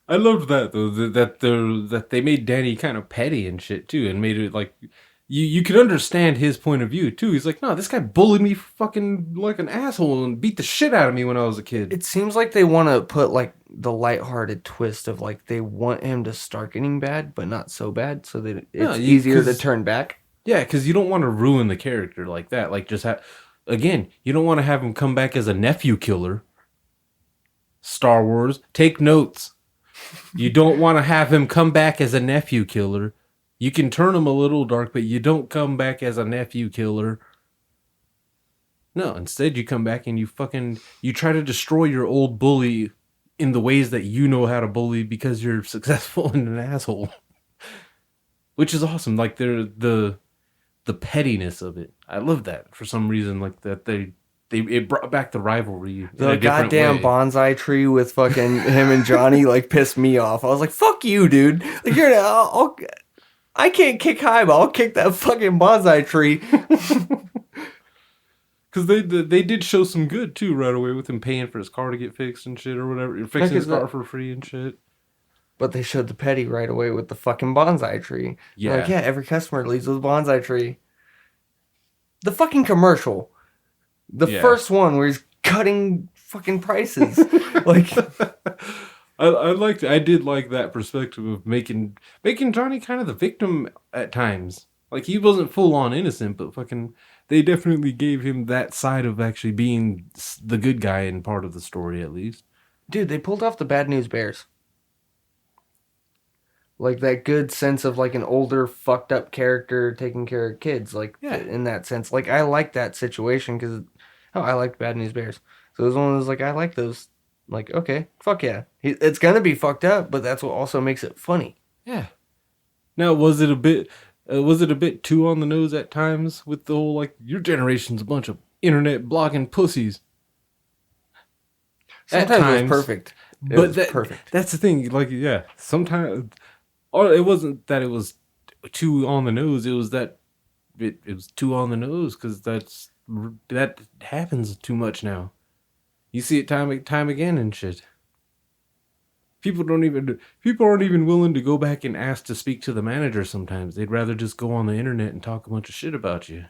I loved that though. That they made Danny kind of petty and shit too, and made it like you could understand his point of view too. He's like, no, this guy bullied me fucking like an asshole and beat the shit out of me when I was a kid. It seems like they want to put like the lighthearted twist of like they want him to start getting bad, but not so bad, so that it's easier to turn back. Yeah, because you don't want to ruin the character like that. Like just again, you don't want to have him come back as a nephew killer. Star Wars, take notes. You don't want to have him come back as a nephew killer. You can turn him a little dark, but you don't come back as a nephew killer. No, instead you come back and you try to destroy your old bully in the ways that you know how to bully because you're successful and an asshole. Which is awesome. Like the pettiness of it. I love that for some reason. Like that it brought back the rivalry. The goddamn bonsai tree with fucking him and Johnny like pissed me off. I was like, "Fuck you, dude! Like I can't kick high, but I'll kick that fucking bonsai tree." Because they did show some good too right away with him paying for his car to get fixed and shit or whatever, fixing his car for free and shit. But they showed the petty right away with the fucking bonsai tree. Yeah, like every customer leaves with a bonsai tree. The fucking commercial. The first one where he's cutting fucking prices. Like I did like that perspective of making Johnny kind of the victim at times. Like he wasn't full on innocent, but fucking they definitely gave him that side of actually being the good guy in part of the story at least. Dude, they pulled off the Bad News Bears. Like that good sense of like an older fucked up character taking care of kids, like in that sense. Like I like that situation because I liked Bad News Bears. So it was one of those like I like those. Like okay, fuck yeah, it's gonna be fucked up, but that's what also makes it funny. Yeah. Now was it a bit too on the nose at times with the whole like your generation's a bunch of internet blogging pussies? Sometimes it was perfect. Perfect. That's the thing. Like sometimes. Or it wasn't that it was too on the nose. It was that it was too on the nose because that happens too much now. You see it time again and shit. People aren't even willing to go back and ask to speak to the manager sometimes. They'd rather just go on the internet and talk a bunch of shit about you.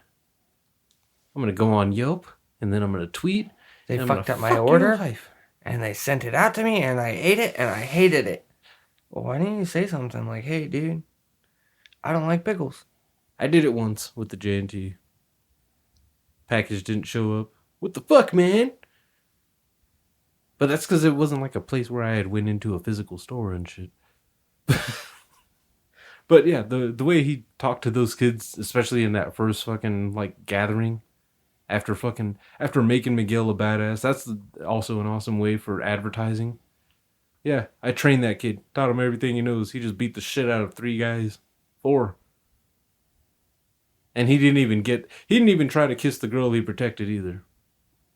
I'm going to go on Yelp and then I'm going to tweet. They fucked up my order and they sent it out to me and I ate it and I hated it. Well, why didn't you say something like, hey, dude, I don't like pickles? I did it once with the J&T. Package didn't show up. What the fuck, man? But that's because it wasn't like a place where I had went into a physical store and shit. But yeah, the way he talked to those kids, especially in that first fucking like gathering, after making Miguel a badass, that's also an awesome way for advertising. Yeah, I trained that kid. Taught him everything he knows. He just beat the shit out of 3 guys. 4. And he didn't even try to kiss the girl he protected either.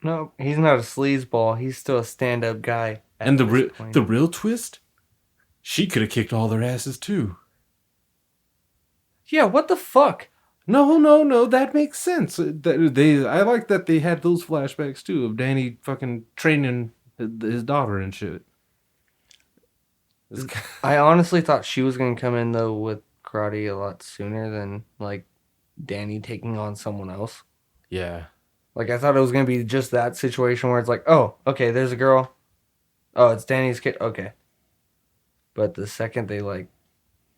No, he's not a sleazeball. He's still a stand-up guy. And the real twist? She could have kicked all their asses too. Yeah, what the fuck? No, that makes sense. I like that they had those flashbacks too of Danny fucking training his daughter and shit. I honestly thought she was going to come in, though, with karate a lot sooner than, like, Danny taking on someone else. Yeah. Like, I thought it was going to be just that situation where it's like, oh, okay, there's a girl. Oh, it's Danny's kid. Okay. But the second they, like,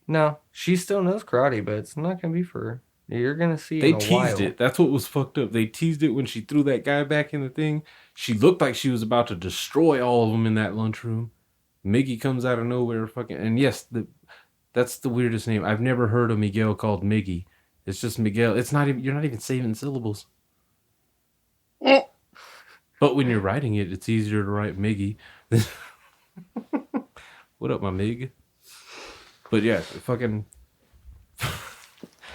no, she still knows karate, but it's not going to be for her. You're going to see They in a while. teased it. That's what was fucked up. They teased it when she threw that guy back in the thing. She looked like she was about to destroy all of them in that lunchroom. Miggy comes out of nowhere, fucking, and yes, that's the weirdest name. I've never heard a Miguel called Miggy. It's just Miguel. It's not even. You're not even saving syllables. But when you're writing it, it's easier to write Miggy. What up, my Mig? But yeah, fucking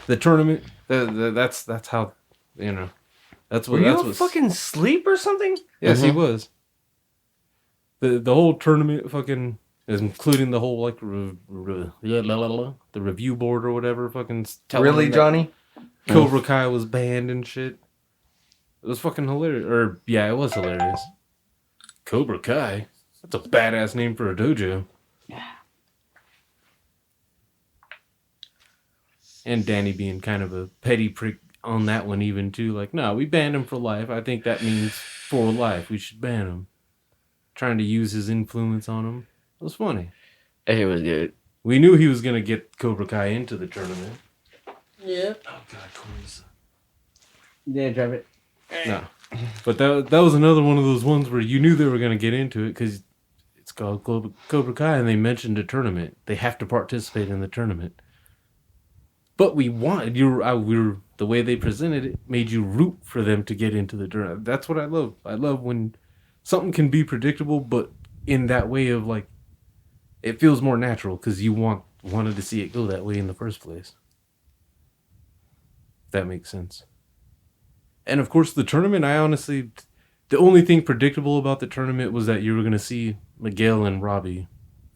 the tournament. That's how, you know. That's what. Were That's you what. fucking sleep or something? Yes, he was. The whole tournament, fucking, including the whole like the review board or whatever, fucking telling Really, them that Johnny? Cobra Kai was banned and shit. It was fucking hilarious. Or yeah, it was hilarious. Cobra Kai. That's a badass name for a dojo. And Danny being kind of a petty prick on that one even too. Like, no, we banned him for life. I think that means for life. We should ban him. Trying to use his influence on him. It was funny. That shit was good. We knew he was going to get Cobra Kai into the tournament. Yeah. Oh, God, Corey's... Yeah, drive it. No. But that was another one of those ones where you knew they were going to get into it because it's called Cobra Kai and they mentioned a tournament. They have to participate in the tournament. But we wanted the way they presented it made you root for them to get into the tournament. That's what I love. I love when something can be predictable, but in that way of like, it feels more natural because you wanted to see it go that way in the first place. If that makes sense. And of course, the tournament, the only thing predictable about the tournament was that you were going to see Miguel and Robbie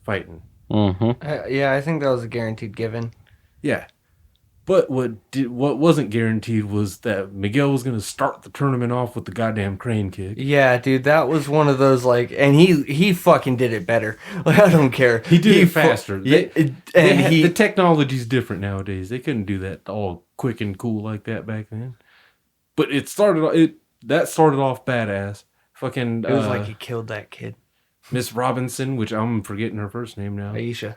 fighting. Mm-hmm. Yeah, I think that was a guaranteed given. Yeah. But what wasn't guaranteed was that Miguel was going to start the tournament off with the goddamn crane kick. Yeah, dude, that was one of those, like, and he fucking did it better. Like, I don't care. He did it faster. The technology's different nowadays. They couldn't do that all quick and cool like that back then. But that started off badass. Fucking it was like he killed that kid. Miss Robinson, which I'm forgetting her first name now. Aisha.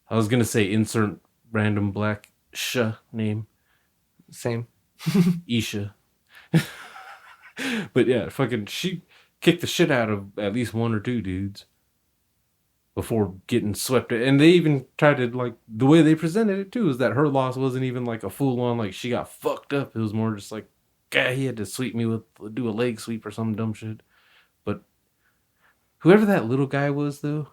I was gonna say insert random black name. Same. Isha. But yeah, fucking she kicked the shit out of at least one or two dudes before getting swept. And they even tried to, like, the way they presented it too is that her loss wasn't even like a full on like she got fucked up. It was more just like, God, he had to do a leg sweep or some dumb shit. But whoever that little guy was though.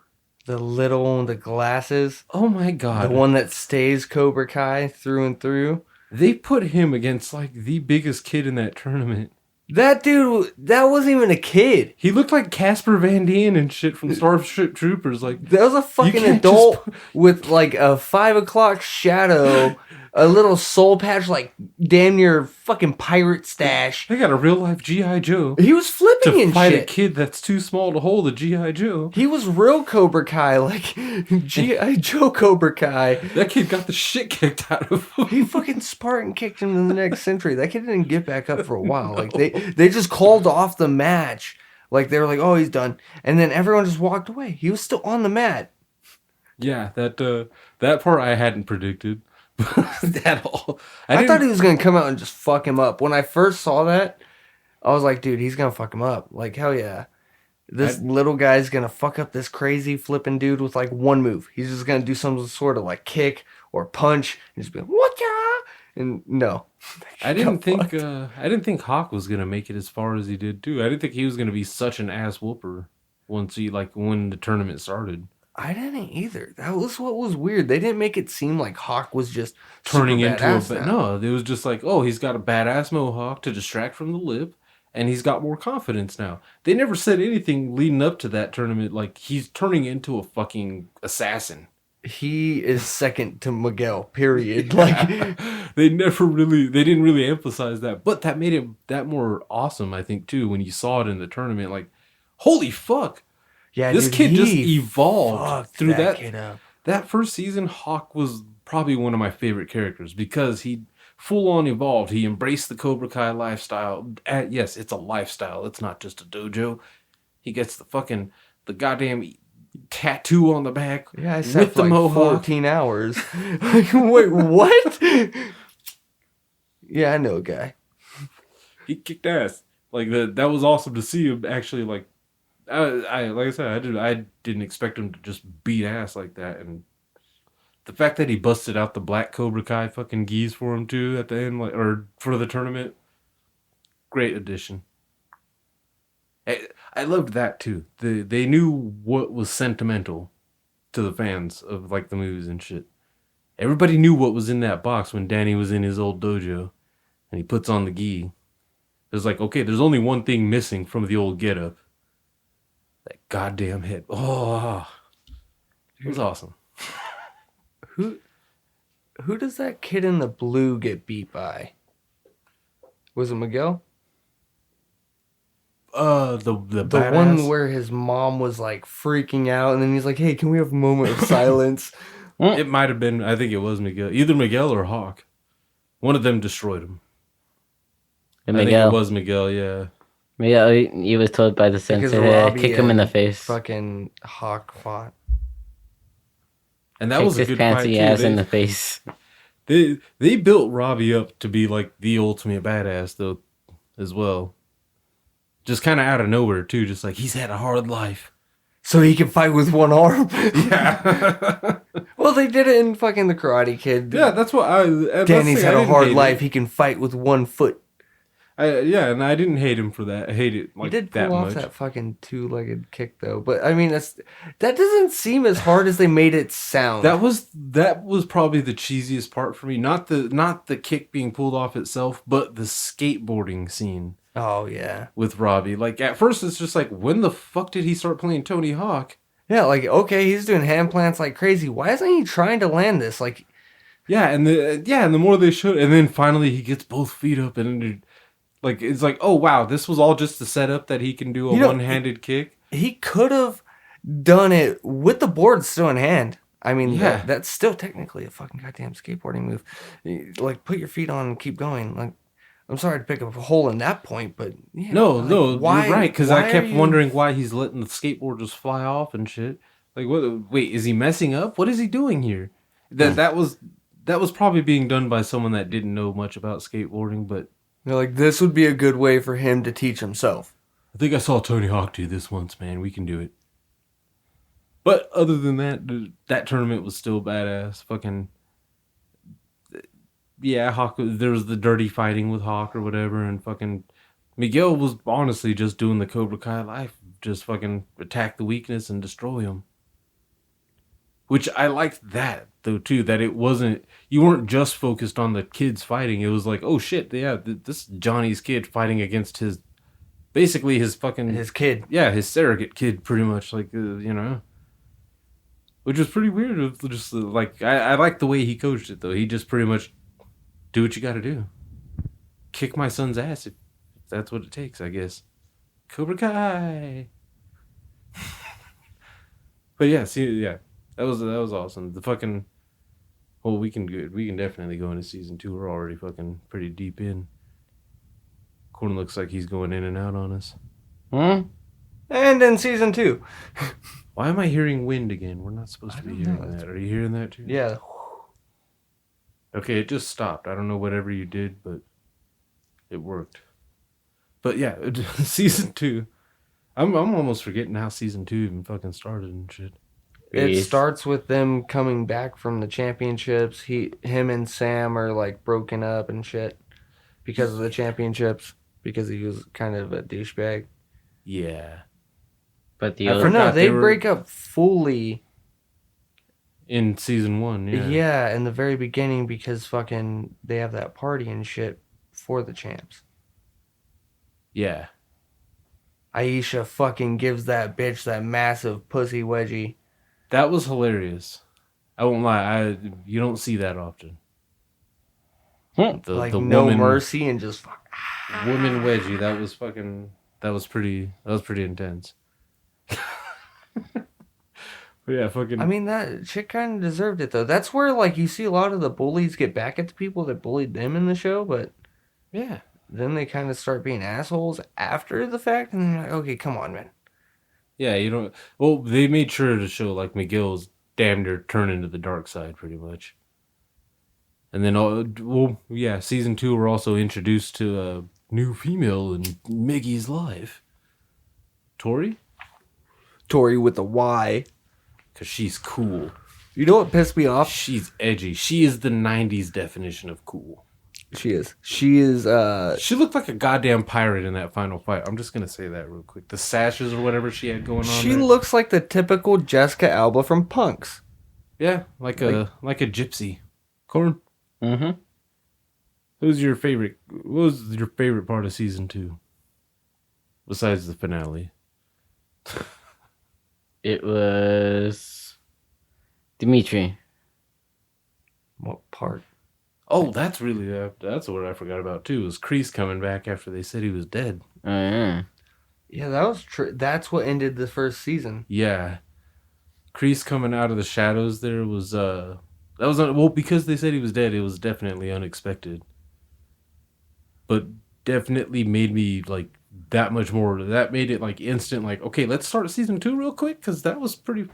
The little one with the glasses. Oh my God. The one that stays Cobra Kai through and through. They put him against like the biggest kid in that tournament. That dude, that wasn't even a kid. He looked like Casper Van Dien and shit from Starship Troopers. Like, that was a fucking adult with like a 5 o'clock shadow, a little soul patch, like damn near fucking pirate stash. They got a real life G.I. Joe. He was flipping to and fight shit. A kid that's too small to hold a G.I. Joe. He was real Cobra Kai, like G.I. Joe Cobra Kai. That kid got the shit kicked out of him. He fucking Spartan kicked him in the next century. That kid didn't get back up for a while. Like they just called off the match. Like they were like, oh, he's done. And then everyone just walked away. He was still on the mat. Yeah, that part I hadn't predicted at all. I thought he was going to come out and just fuck him up. When I first saw that, I was like, dude, he's going to fuck him up. Like, hell yeah. This little guy's going to fuck up this crazy flipping dude with like one move. He's just going to do some sort of like kick or punch and just be like, what-ya? And no. I didn't think Hawk was gonna make it as far as he did too. I didn't think he was gonna be such an ass whooper when the tournament started. I didn't either. That was what was weird. They didn't make it seem like Hawk was just turning into a no. It was just like, oh, he's got a badass mohawk to distract from the lip, and he's got more confidence now. They never said anything leading up to that tournament like he's turning into a fucking assassin. He is second to Miguel, period. Like they didn't really emphasize that, but that made it that more awesome, I think, too, when you saw it in the tournament. Like, holy fuck. Yeah, this kid just evolved through that kid up. That first season. Hawk was probably one of my favorite characters because he full on evolved. He embraced the Cobra Kai lifestyle. Yes, it's a lifestyle. It's not just a dojo. He gets the goddamn tattoo on the back. Yeah, I sat with the mohawk. 14 hours. Like, wait, what? Yeah, I know a guy. He kicked ass. Like that was awesome to see him actually. Like like I said, I didn't expect him to just beat ass like that, and the fact that he busted out the black Cobra Kai fucking gis for him too at the end, like, or for the tournament, great addition. I loved that too. They knew what was sentimental to the fans of like the movies and shit. Everybody knew what was in that box when Danny was in his old dojo, and he puts on the gi. It was like, okay, there's only one thing missing from the old getup. That goddamn head. Oh, it was awesome. Who does that kid in the blue get beat by? Was it Miguel? The badass. One where his mom was like freaking out, and then he's like, "Hey, can we have a moment of silence?" It might have been. I think it was Miguel. Either Miguel or Hawk. One of them destroyed him. And I Miguel. think it was Miguel. Yeah. Miguel, he was told by the sensei to Robbie kick him in the and face. Fucking Hawk fought. And that Kicked was a his good fight fancy too. ass in the face. They built Robbie up to be like the ultimate badass though, as well. Just kind of out of nowhere too. Just like he's had a hard life. So he can fight with one arm. Yeah. Well, they did it in fucking The Karate Kid. Yeah, that's what I. Danny's had a hard life. He can fight with one foot. Yeah, and I didn't hate him for that. I hate it like He did that pull off much. that fucking two-legged kick though. But I mean, that doesn't seem as hard as they made it sound. That was probably the cheesiest part for me. Not the kick being pulled off itself, but the skateboarding scene Oh yeah. with Robbie. Like at first, it's just like, when the fuck did he start playing Tony Hawk? Yeah, like okay, he's doing hand plants like crazy. Why isn't he trying to land this? Like, Yeah, and the more they showed, and then finally he gets both feet up, and like it's like, oh wow, this was all just the setup that he can do a one-handed kick. he could have done it with the board still in hand. I mean, Yeah. that's still technically a fucking goddamn skateboarding move. Like, put your feet on and keep going. Like, I'm sorry to pick up a hole in that point, but yeah, No, like, you're right, because why I kept are you- wondering why he's letting the skateboard just fly off and shit. Like, what? Wait, is he messing up? What is he doing here? That was probably being done by someone that didn't know much about skateboarding, but They're like, this would be a good way for him to teach himself. I think I saw Tony Hawk do this once, man. We can do it. But other than that, that tournament was still badass. Fucking yeah, Hawk. There was the dirty fighting with Hawk or whatever, and fucking Miguel was honestly just doing the Cobra Kai life, just fucking attack the weakness and destroy him. Which I liked that though too. That it wasn't, you weren't just focused on the kids fighting. It was like, oh shit, yeah, this is Johnny's kid fighting against basically his fucking His kid. yeah, his surrogate kid, pretty much, like which was pretty weird. It was just like I like the way he coached it though. He just pretty much do what you got to do, kick my son's ass if that's what it takes, I guess. Cobra Kai. But yeah, that was awesome. The fucking we can definitely go into season 2. We're already fucking pretty deep in. Corn looks like he's going in and out on us. And in season 2. Why am I hearing wind again? We're not supposed to be don't know. hearing that. Are you hearing that too? Yeah. Okay, it just stopped. I don't know whatever you did, but it worked. But yeah, season 2. I'm almost forgetting how season 2 even fucking started and shit. It Yes. starts with them coming back from the championships. Him and Sam are like broken up and shit because of the championships, because he was kind of a douchebag. Yeah. But the I old, Or no, forgot they they were- break up fully. In season 1, yeah. Yeah, in the very beginning, because fucking they have that party and shit for the champs. Yeah. Aisha fucking gives that bitch that massive pussy wedgie. That was hilarious. I won't lie. You don't see that often. The Like the no woman, mercy and just fuck. woman wedgie. That was pretty intense. But yeah, fucking. I mean, that chick kind of deserved it though. That's where like you see a lot of the bullies get back at the people that bullied them in the show, but yeah. then they kind of start being assholes after the fact, and they're like, okay, come on, man. Yeah, you don't. Well, they made sure to show like Miguel's damn near turning to the dark side, pretty much. And then, season 2, we're also introduced to a new female in Miggy's life, Tori, Tori with the Y. because she's cool. You know what pissed me off? She's edgy. She is the '90s definition of cool. She is. She is. She looked like a goddamn pirate in that final fight. I'm just gonna say that real quick. The sashes or whatever she had going on. She there. looks like the typical Jessica Alba from Punks. Yeah, like a gypsy. Corn, Mm-hmm. what was your favorite part of season 2? Besides the finale. It was Dimitri. What part? Oh, that's what I forgot about too. Was Kreese coming back after they said he was dead? Oh yeah. Yeah, that was true. That's what ended the first season. Yeah, Kreese coming out of the shadows. There was well, because they said he was dead. It was definitely unexpected, but definitely made me like that much more. That made it like instant. Like, okay, let's start season 2 real quick because that was pretty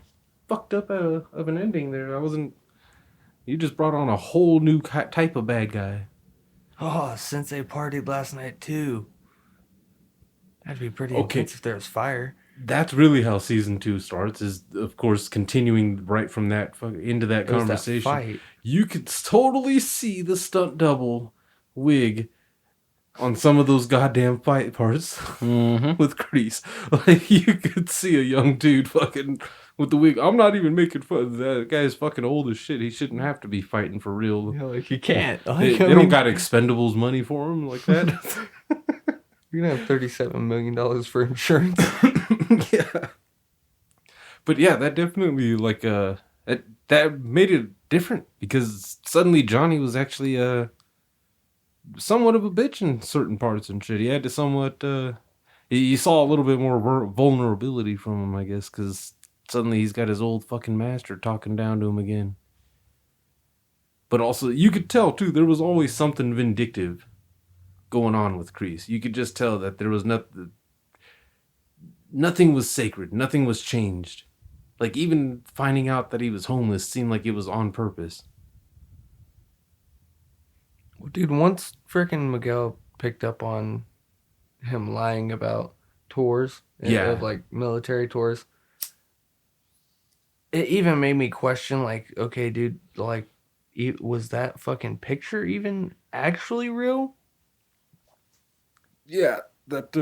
fucked up of an ending there. I wasn't. You just brought on a whole new type of bad guy. Oh, Sensei partied last night too. That'd be pretty Okay. intense if there was fire. That's really how season 2 starts. Is of course continuing right from that into that It was that conversation. fight. You could totally see the stunt double wig on some of those goddamn fight parts Mm-hmm. with Kreese. Like you could see a young dude fucking with the wig. I'm not even making fun. That guy's fucking old as shit. He shouldn't have to be fighting for real. You know, like you can't. They don't got Expendables money for him like that. You're gonna have $37 million for insurance. Yeah. But yeah, that definitely like that made it different because suddenly Johnny was actually somewhat of a bitch in certain parts and shit. He had to somewhat you saw a little bit more vulnerability from him, I guess, because suddenly he's got his old fucking master talking down to him again. But also, you could tell too, there was always something vindictive going on with Kreese. You could just tell that there was nothing was sacred, nothing was changed. Like even finding out that he was homeless seemed like it was on purpose. Well, dude, once frickin' Miguel picked up on him lying about tours, Yeah. of like military tours, it even made me question, like, okay, dude, like, was that fucking picture even actually real? Yeah, that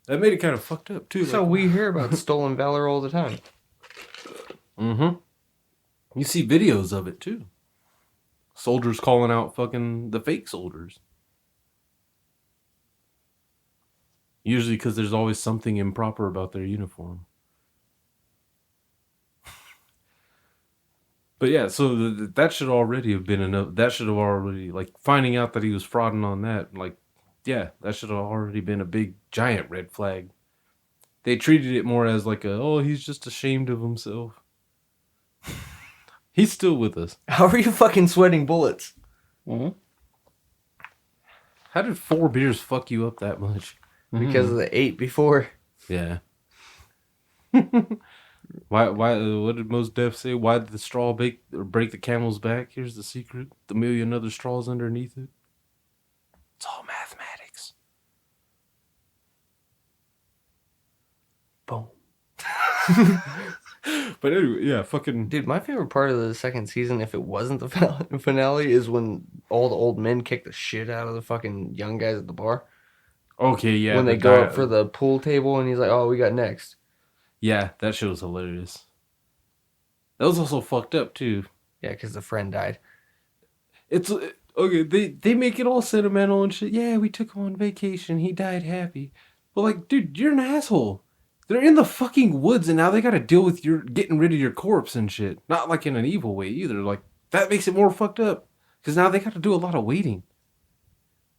made it kind of fucked up too. So we hear about stolen valor all the time. Mm-hmm. You see videos of it too. Soldiers calling out fucking the fake soldiers. Usually because there's always something improper about their uniform. But yeah, so that should already have been enough. That should have already, like, finding out that he was frauding on that, like, yeah, that should have already been a big, giant red flag. They treated it more as like he's just ashamed of himself. He's still with us. How are you fucking sweating bullets? Mm-hmm. How did 4 beers fuck you up that much? Because of the 8 before. Yeah. Why? What did Mos Def say? Why did the straw break the camel's back? Here's the secret: the million other straws underneath it. It's all mathematics. Boom. But anyway, yeah, fucking. Dude, my favorite part of the second season, if it wasn't the finale, is when all the old men kick the shit out of the fucking young guys at the bar. Okay, yeah. When they go up for the pool table and he's like, oh, we got next. Yeah, that shit was hilarious. That was also fucked up too. Yeah, because the friend died. It's okay. They make it all sentimental and shit. Yeah, we took him on vacation. He died happy. But like, dude, you're an asshole. They're in the fucking woods and now they got to deal with your getting rid of your corpse and shit. Not like in an evil way either. Like that makes it more fucked up because now they got to do a lot of waiting.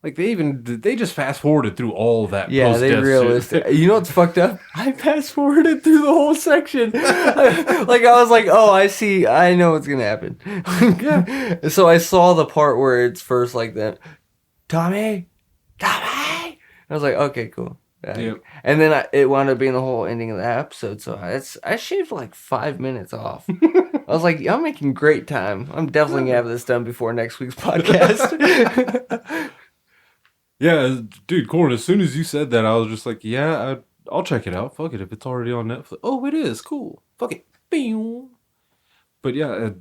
Like they just fast forwarded through all that. Yeah, they realistic. You know what's fucked up? I fast forwarded through the whole section. Like I was like, oh, I see. I know what's gonna happen. Yeah. So I saw the part where it's first like that, Tommy. I was like, okay, cool. Yep. And then it wound up being the whole ending of the episode. So I shaved like 5 minutes off. I was like, I'm making great time. I'm definitely gonna have this done before next week's podcast. Yeah, dude, Corn, as soon as you said that, I was just like, yeah, I'll check it out. Fuck it, if it's already on Netflix. Oh, it is. Cool. Fuck it. Pew. But yeah,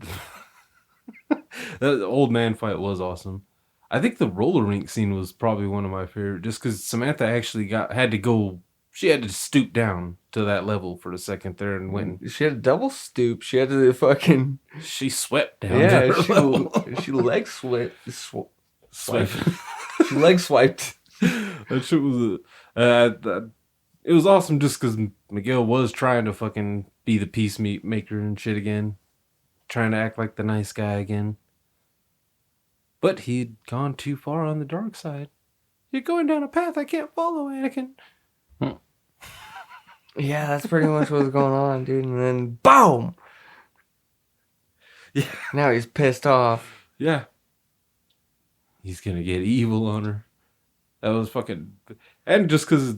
that old man fight was awesome. I think the roller rink scene was probably one of my favorite, just because Samantha actually had to go she had to stoop down to that level for a second there, and when She had a double stoop. She had to fucking she swept down, yeah. to her level. She leg swiped. Swept. She leg swiped. That shit was it was awesome just because Miguel was trying to fucking be the peacemaker and shit again, trying to act like the nice guy again. But he'd gone too far on the dark side. You're going down a path I can't follow, Anakin. Yeah, that's pretty much what's going on, dude. And then boom. Yeah. Now he's pissed off. Yeah. He's gonna get evil on her. That was fucking... And just because...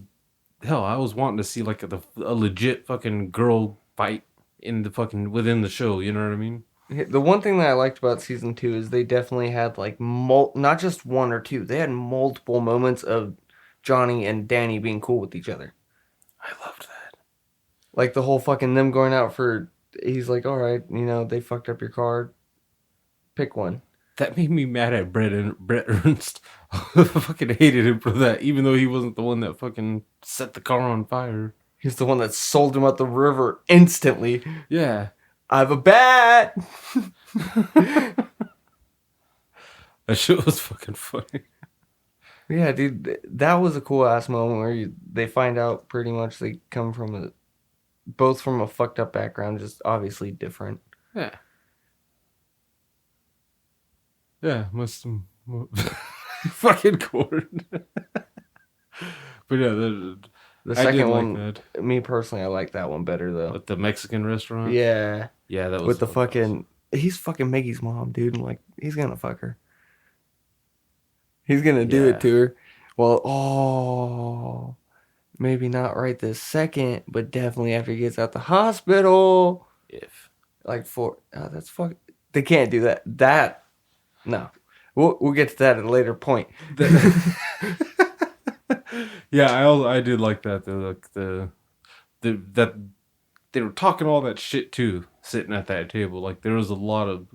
Hell, I was wanting to see like a legit fucking girl fight in the fucking... within the show, you know what I mean? The one thing that I liked about season 2 is they definitely had like not just one or two. They had multiple moments of Johnny and Danny being cool with each other. I loved that. Like the whole fucking them going out for... He's like, all right, they fucked up your car. Pick one. That made me mad at Brett Ernst. I fucking hated him for that, even though he wasn't the one that fucking set the car on fire. He's the one that sold him out the river instantly. Yeah. I have a bat! That shit was fucking funny. Yeah, dude, that was a cool ass moment where they find out pretty much they come from both from a fucked up background, just obviously different. Yeah. Yeah, fucking cord. But yeah, The I did second like one, that. me personally, I like that one better though. With the Mexican restaurant. Yeah, Yeah, that was with the fucking, he's fucking Maggie's mom, dude. And like, he's gonna fuck her. He's gonna do Yeah. it to her. Well, maybe not right this second, but definitely after he gets out the hospital. If That's fuck. They can't do that. No, we'll get to that at a later point. yeah, I did like that though. Like that they were talking all that shit too, sitting at that table. Like there was a lot of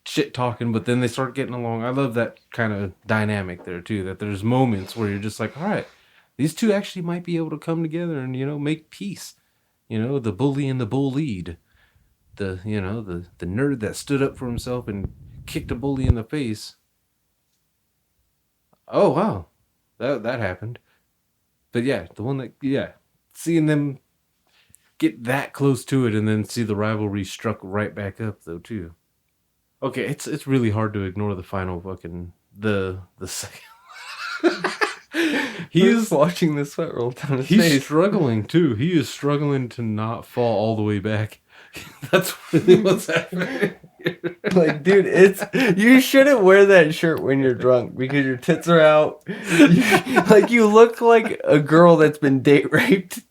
shit talking, but then they start getting along. I love that kind of dynamic there too. That there's moments where you're just like, all right, these two actually might be able to come together and make peace. The bully and the bullied. The nerd that stood up for himself and kicked a bully in the face. Oh wow, that happened. But yeah, the one that seeing them get that close to it and then see the rivalry struck right back up though too. Okay, it's really hard to ignore the final fucking the second. He is watching the sweat roll down his He's face. struggling too. He is struggling to not fall all the way back. That's really what's happening. Like, dude, you shouldn't wear that shirt when you're drunk because your tits are out. You look like a girl that's been date raped.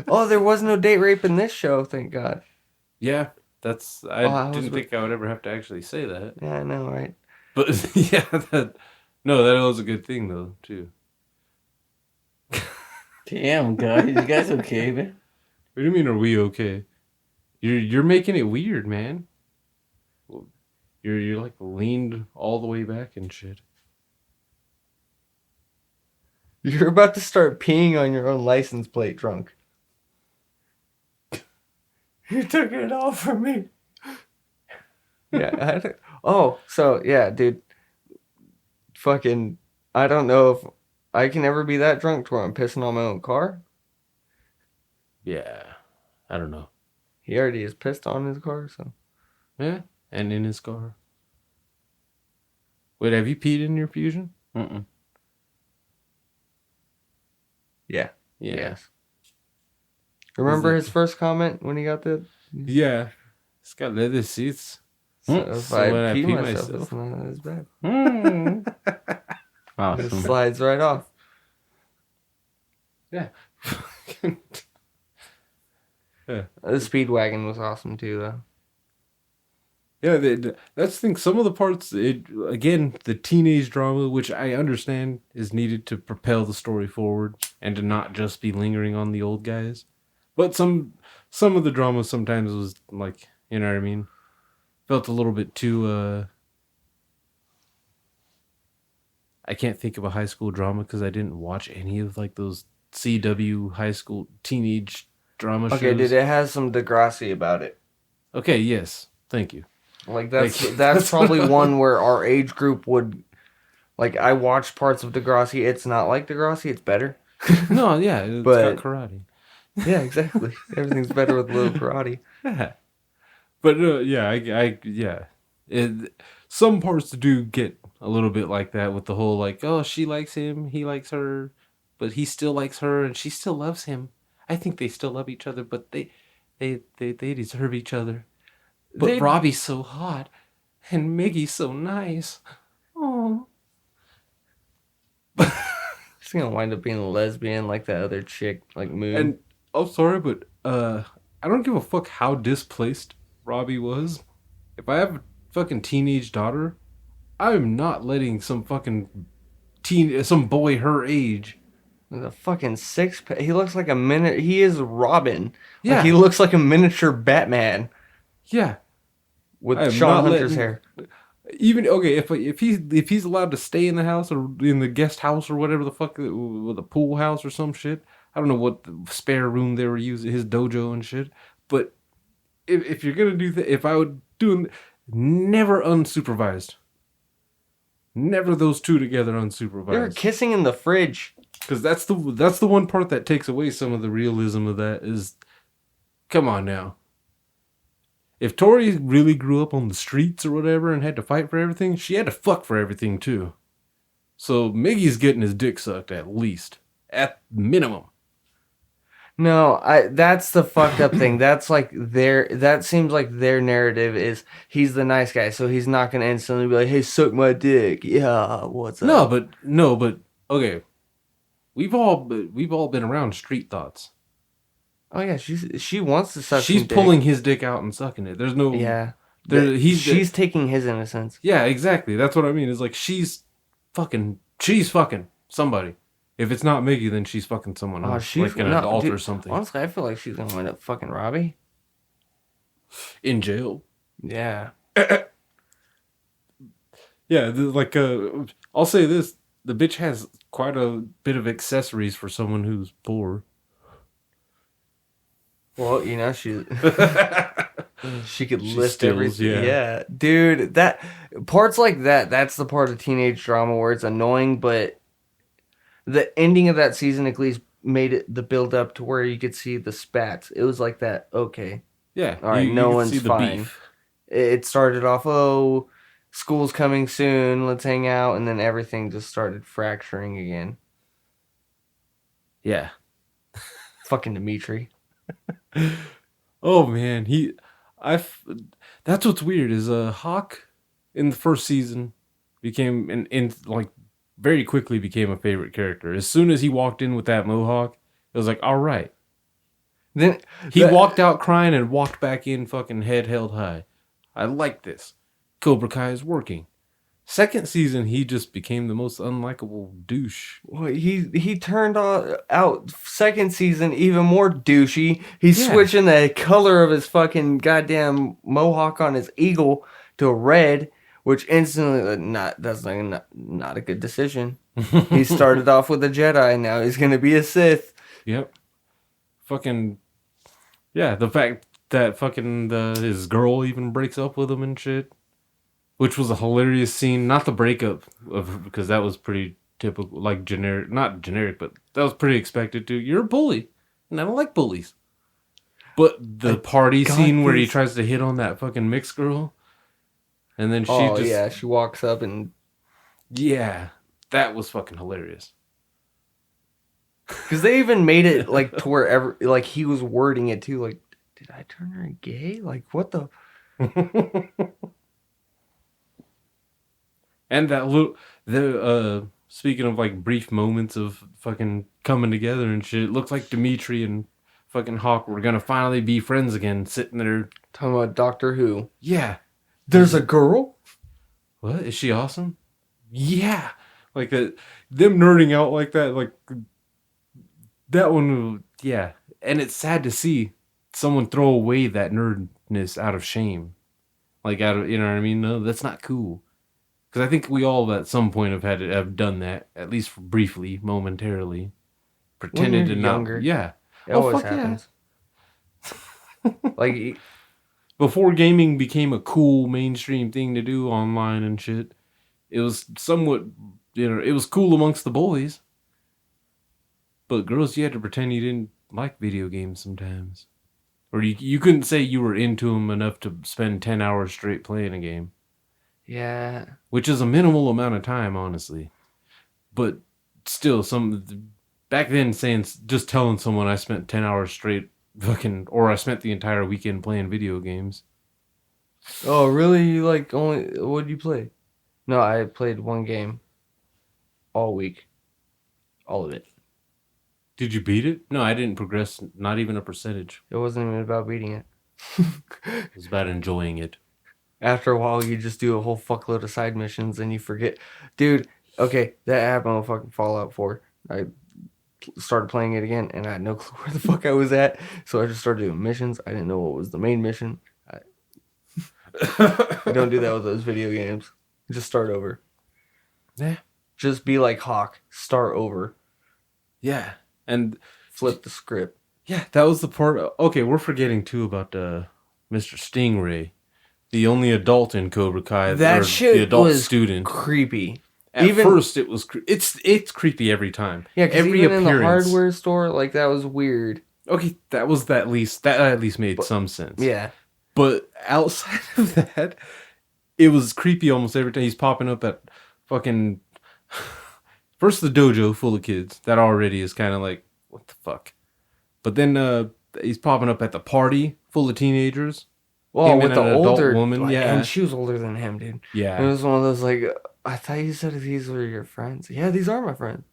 Oh, there was no date rape in this show, thank God. Yeah, I didn't was think I would ever have to actually say that. Yeah, I know, right? But yeah, that was a good thing though too. Damn, guys, you guys okay, man? What do you mean? Are we okay? You're making it weird, man. You're like leaned all the way back and shit. You're about to start peeing on your own license plate drunk. You took it all from me. Yeah. Yeah, dude. Fucking, I don't know if I can ever be that drunk to where I'm pissing on my own car. Yeah, I don't know. He already is pissed on his car, so. Yeah, and in his car. Wait, have you peed in your Fusion? Mm-mm. Yeah. Yeah. Yes. Remember his first comment when he got the... Yeah. It's got leather seats. So if So I when I pee pee myself, myself- it's not as bad. It Awesome. slides right off. Yeah. Yeah. The Speedwagon was awesome too, though. Yeah, that's the thing. Some of the parts, again, the teenage drama, which I understand is needed to propel the story forward and to not just be lingering on the old guys. But some of the drama sometimes was like, you know what I mean? Felt a little bit too, I can't think of a high school drama because I didn't watch any of like those CW high school teenage drama shows. Okay, dude, it has some Degrassi about it. Okay, yes, thank you. Like that's Like, that's that's probably what- one where our age group would like. I watched parts of Degrassi. It's not like Degrassi. It's better. No, yeah, it's But- got karate. Yeah, exactly. Everything's better with a little karate. Yeah, but yeah, yeah. Some parts do get a little bit like that with the whole like, oh, she likes him, he likes her, but he still likes her, and she still loves him. I think they still love each other, but they deserve each other. But They- Robbie's so hot, and Miggy's so nice. Oh, She's gonna wind up being a lesbian like that other chick, like Moon. and I'm sorry, but I don't give a fuck how displaced Robbie was. If I have a fucking teenage daughter, I'm not letting some fucking some boy her age. With a fucking six pack. He looks like a He is Robin. Yeah. Like, he looks like a miniature Batman Yeah, with I am Sean not Hunter's letting- hair. even okay if he's allowed to stay in the house or in the guest house or whatever the fuck with a pool house or some shit. I don't know what the spare room they were using, his dojo and shit. But if you're gonna do that, if I would do never unsupervised, never those two together They were unsupervised. kissing in the fridge. Because that's the one part that takes away some of the realism of that is, come on now. If Tori really grew up on the streets or whatever and had to fight for everything, she had to fuck for everything too. So Miggy's getting his dick sucked at least. At minimum. No, that's the fucked up thing. That's like that seems like their narrative is he's the nice guy, so he's not gonna instantly be like, hey, suck my dick. Yeah, what's up? No, but okay. We've all been around street thoughts. Oh yeah, she wants to suck She's some dick. pulling his dick out and sucking it. There's no Yeah. she's taking his innocence. Yeah, exactly. That's what I mean. It's like she's fucking somebody. If it's not Miggy, then she's fucking someone Oh, else, she's like an no, adult dude, or something, Honestly, I feel like she's gonna wind up fucking Robbie. in jail. Yeah. Yeah, I'll say this: the bitch has quite a bit of accessories for someone who's poor. Well, you know, she could She lift steals, everything. yeah. Dude, that parts like that's the part of teenage drama where it's annoying, but the ending of that season at least made it the build up to where you could see the spats. It was like that, okay. Yeah, All right, no can one's see the fine. beef. It started off, oh, school's coming soon, let's hang out, and then everything just started fracturing again. Yeah. Fucking Dimitri. Oh man, that's what's weird is Hawk in the first season became very quickly became a favorite character. As soon as he walked in with that mohawk, it was like, all right. Then He walked out crying and walked back in fucking head held high. I like this. Cobra Kai is working. Second season, he just became the most unlikable douche. Well, he turned out second season even more douchey. He's Yeah. switching the color of his fucking goddamn mohawk on his eagle to red, which instantly not a good decision. He started off with a Jedi, now he's gonna be a Sith. Yep. Fucking yeah, the fact that fucking his girl even breaks up with him and shit, which was a hilarious scene. Not the breakup because that was pretty typical, like generic, not generic, but that was pretty expected too. You're a bully, and I don't like bullies. But the party got scene where he this. tries to hit on that fucking mixed girl, and then She walks up and yeah, that was fucking hilarious. because they even made it like to wherever like he was wording it too. Like, did I turn her gay? Like, what the? And speaking of like brief moments of fucking coming together and shit, it looks like Dimitri and fucking Hawk were gonna finally be friends again, sitting there. Talking about Doctor Who. Yeah. There's a girl. What? Is she awesome? Yeah. Like them nerding out like that, like that one, yeah. And it's sad to see someone throw away that nerdness out of shame. Like out of, you know what I mean? No, that's not cool. Because I think we all at some point have done that, at least briefly, momentarily. Pretended you're to younger. not. Yeah. It always fuck yeah. happens. Like, Before gaming became a cool mainstream thing to do online and shit, it was somewhat, it was cool amongst the boys. But girls, you had to pretend you didn't like video games sometimes. Or you couldn't say you were into them enough to spend 10 hours straight playing a game. yeah. Which is a minimal amount of time, honestly. But still, back then, just telling someone I spent 10 hours straight or I spent the entire weekend playing video games. Oh, really? You like only... What did you play? No, I played one game all week. All of it. Did you beat it? No, I didn't progress, not even a percentage. It wasn't even about beating it. It was about enjoying it. After a while, you just do a whole fuckload of side missions and you forget. Dude, okay, that happened with fucking Fallout 4. I started playing it again and I had no clue where the fuck I was at. So I just started doing missions. I didn't know what was the main mission. I don't do that with those video games. Just start over. Yeah. Just be like Hawk. Start over. Yeah. And Flip the script. yeah, that was the part. Okay, we're forgetting too about Mr. Stingray, the only adult in Cobra Kai. That or shit the adult was student. creepy. At first, it was it's creepy every time. Yeah, because every even in the appearance. hardware store, like, that was weird. Okay, that at least made some sense. Yeah. But outside of that, it was creepy almost every time. He's popping up at fucking first the dojo full of kids. That already is kind of like, what the fuck. But then he's popping up at the party full of teenagers. Well, Him with and the an adult older woman, like, yeah. and she was older than him, dude. Yeah. It was one of those, like, I thought you said these were your friends. Yeah, these are my friends.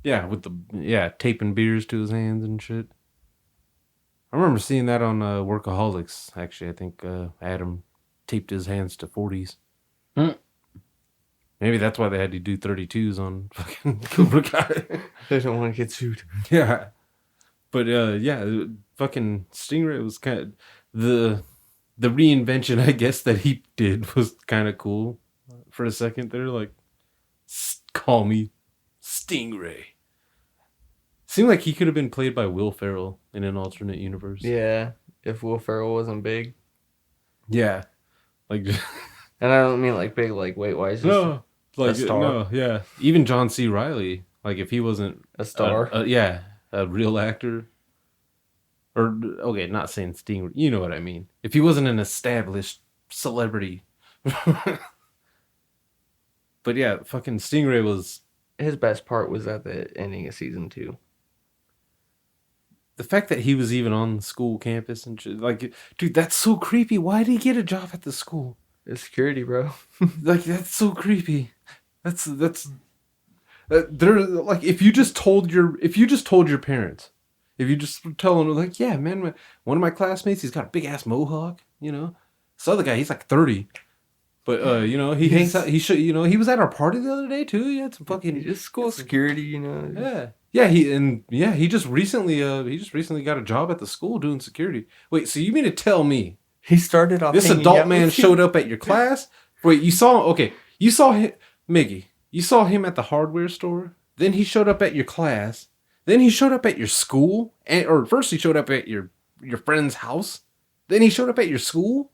Yeah, taping beers to his hands and shit. I remember seeing that on Workaholics. Actually, I think Adam taped his hands to 40s. Hmm. Maybe that's why they had to do 32s on fucking Cobra Kai. They don't want to get sued. Yeah. But yeah, fucking Stingray was kind of the reinvention, I guess, that he did was kind of cool. For a second there, like, call me Stingray. Seemed like he could have been played by Will Ferrell in an alternate universe. Yeah, if Will Ferrell wasn't big. Yeah. Like, And I don't mean like big, like weight-wise. no, like, a star. no, yeah. Even John C. Reilly, like, if he wasn't A star. a real actor. Or, okay, not saying Stingray, you know what I mean. If he wasn't an established celebrity. But yeah, fucking Stingray was... His best part was at the ending of season 2. The fact that he was even on the school campus and shit, like, dude, that's so creepy. Why did he get a job at the school? It's security, bro. Like, that's so creepy. That's they're like, if you just told your parents, if you just tell them, like, yeah, man, one of my classmates, he's got a big ass mohawk, you know. This other guy, he's like 30, but you know, he hangs out. He was at our party the other day too. He had some fucking Just school security, you know. Yeah. He just recently got a job at the school doing security. Wait, so you mean to tell me He started off this hanging adult out man with you? showed up at your class? Wait, you saw him, Miggy. You saw him at the hardware store. Then he showed up at your class. Then he showed up at your school. Or first he showed up at your friend's house. Then he showed up at your school.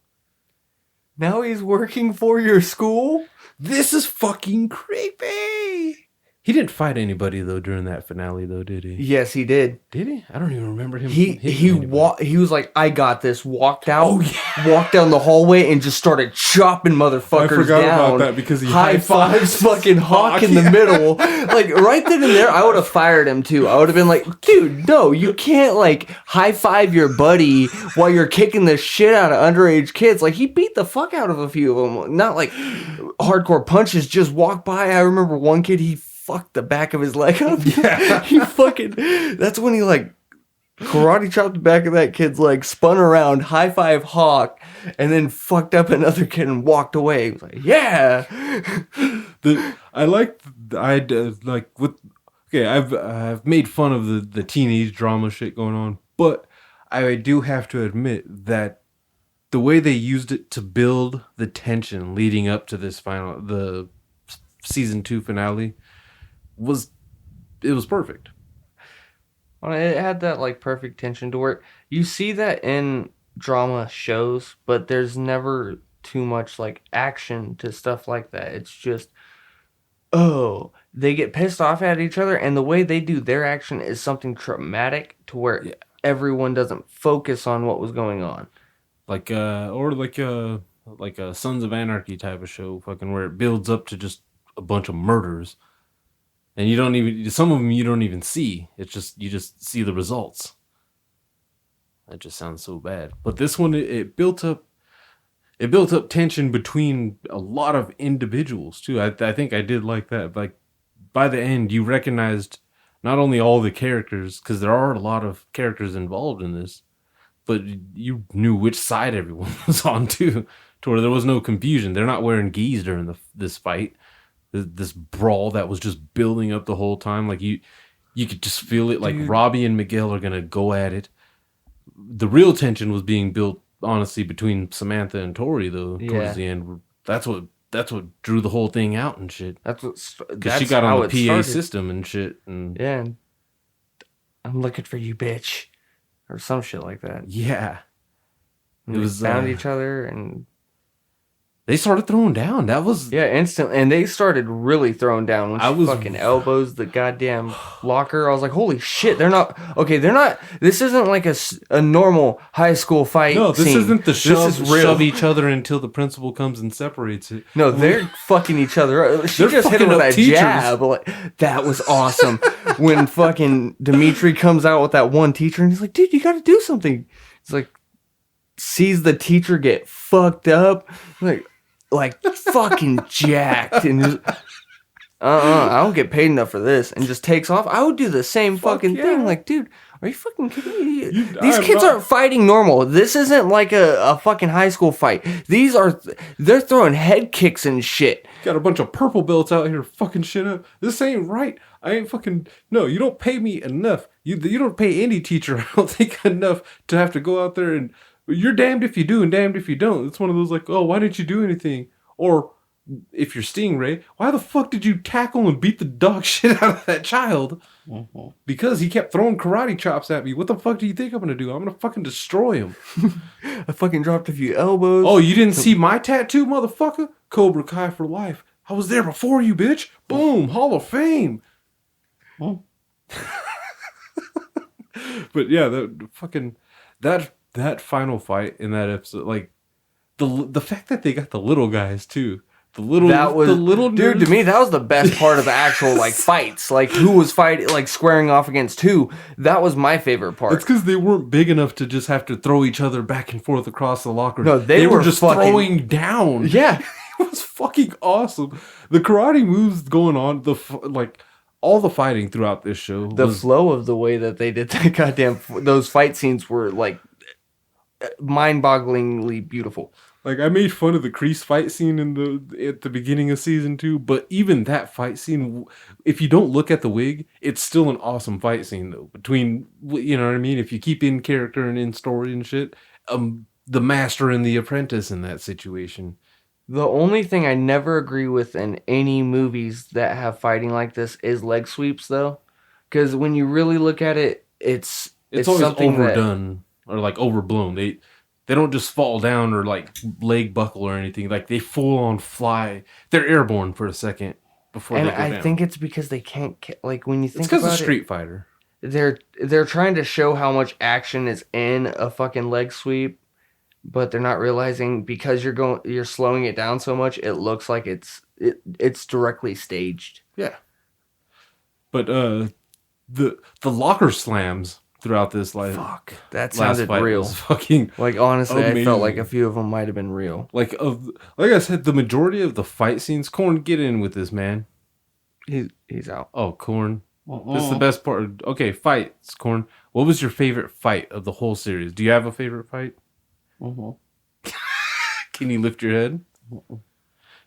Now he's working for your school? This is fucking creepy. He didn't fight anybody though during that finale though, did he? Yes, he did. Did he? I don't even remember him. He hitting anybody. he was like, I got this. Walked out. Oh, yeah. Walked down the hallway and just started chopping motherfuckers I forgot down. about that because he high fives fucking Hawk in the yeah. middle. Like right then and there, I would have fired him too. I would have been like, dude, no, you can't like high five your buddy while you're kicking the shit out of underage kids. Like he beat the fuck out of a few of them. Not like hardcore punches. Just walk by. I remember one kid, he fucked the back of his leg up. Yeah. He fucking, that's when he like karate chopped the back of that kid's leg, spun around, high five Hawk, and then fucked up another kid and walked away. He was like, yeah. I've made fun of the teenage drama shit going on, but I do have to admit that the way they used it to build the tension leading up to the season 2 finale was perfect. Well, it had that like perfect tension to where you see that in drama shows, but there's never too much like action to stuff like that. It's just, oh, they get pissed off at each other, and the way they do their action is something traumatic to where everyone doesn't focus on what was going on. Like a Sons of Anarchy type of show, fucking where it builds up to just a bunch of murders, and some of them you don't even see. It's just you just see the results. That just sounds so bad. But this one, it built up tension between a lot of individuals too. I think I did like that. Like by the end, you recognized not only all the characters, because there are a lot of characters involved in this, but you knew which side everyone was on too, to where there was no confusion. They're not wearing gis during this fight, this brawl that was just building up the whole time. Like you could just feel it. Like Robbie and Miguel are gonna go at it. The real tension was being built, honestly, between Samantha and Tori though. Towards the end, that's what drew the whole thing out and shit. Because she got on the PA system and shit. And yeah, I'm looking for you, bitch, or some shit like that. Yeah, And they found each other and they started throwing down. That was instantly, and they started really throwing down when she fucking elbows the goddamn locker. I was like, holy shit, they're not okay. They're not. This isn't like a normal high school fight. No, this scene. isn't the This is real. shove each other until the principal comes and separates it. No, they're fucking each other. She They're just hit him fucking with up that teachers. jab. Like, that was awesome. When fucking Dimitri comes out with that one teacher, and he's like, dude, you got to do something. It's like, sees the teacher get fucked up, like fucking jacked, and just, I don't get paid enough for this, and just takes off. I would do the same fucking thing. Like, dude, are you fucking kidding me? These kids aren't fighting normal. This isn't like a fucking high school fight. They're throwing head kicks and shit. Got a bunch of purple belts out here fucking shit up. This ain't right. I ain't fucking... No, you don't pay me enough. You don't pay any teacher, I don't think, enough to have to go out there and... You're damned if you do and damned if you don't. It's one of those like, oh, why didn't you do anything? Or if you're Stingray, why the fuck did you tackle and beat the dog shit out of that child? Mm-hmm. Because he kept throwing karate chops at me. What the fuck do you think I'm going to do? I'm going to fucking destroy him. I fucking dropped a few elbows. Oh, you didn't see my tattoo, motherfucker? Cobra Kai for life. I was there before you, bitch. Boom. Hall of Fame. Oh. But yeah, that final fight in that episode, like the fact that they got the little guys too, the little dude, to me that was the best part of the actual like fights, like who was fighting, like squaring off against who. That was my favorite part. It's because they weren't big enough to just have to throw each other back and forth across the locker. No, they were just throwing down. Yeah, it was fucking awesome. The karate moves going on, all the fighting throughout this show. The flow of the way that they did that goddamn those fight scenes were like mind-bogglingly beautiful. Like, I made fun of the crease fight scene at the beginning of season 2, but even that fight scene, if you don't look at the wig, it's still an awesome fight scene though. Between, you know what I mean? If you keep in character and in story and shit, the master and the apprentice in that situation. The only thing I never agree with in any movies that have fighting like this is leg sweeps though, because when you really look at it, it's always something overdone. Or like overblown. They don't just fall down or like leg buckle or anything. Like they full on fly. They're airborne for a second before they go down. And I think it's because they can't, like when you think it's because about of Street Fighter. They're trying to show how much action is in a fucking leg sweep, but they're not realizing because you're slowing it down so much, it looks like it's directly staged. Yeah. But the locker slams throughout this that sounded real. Fucking like honestly, amazing. I felt like a few of them might have been real. Like I said, the majority of the fight scenes. Korn, get in with this, man. He's out. Oh, Korn, this is the best part. Okay, fights, Korn. What was your favorite fight of the whole series? Do you have a favorite fight? Can you lift your head?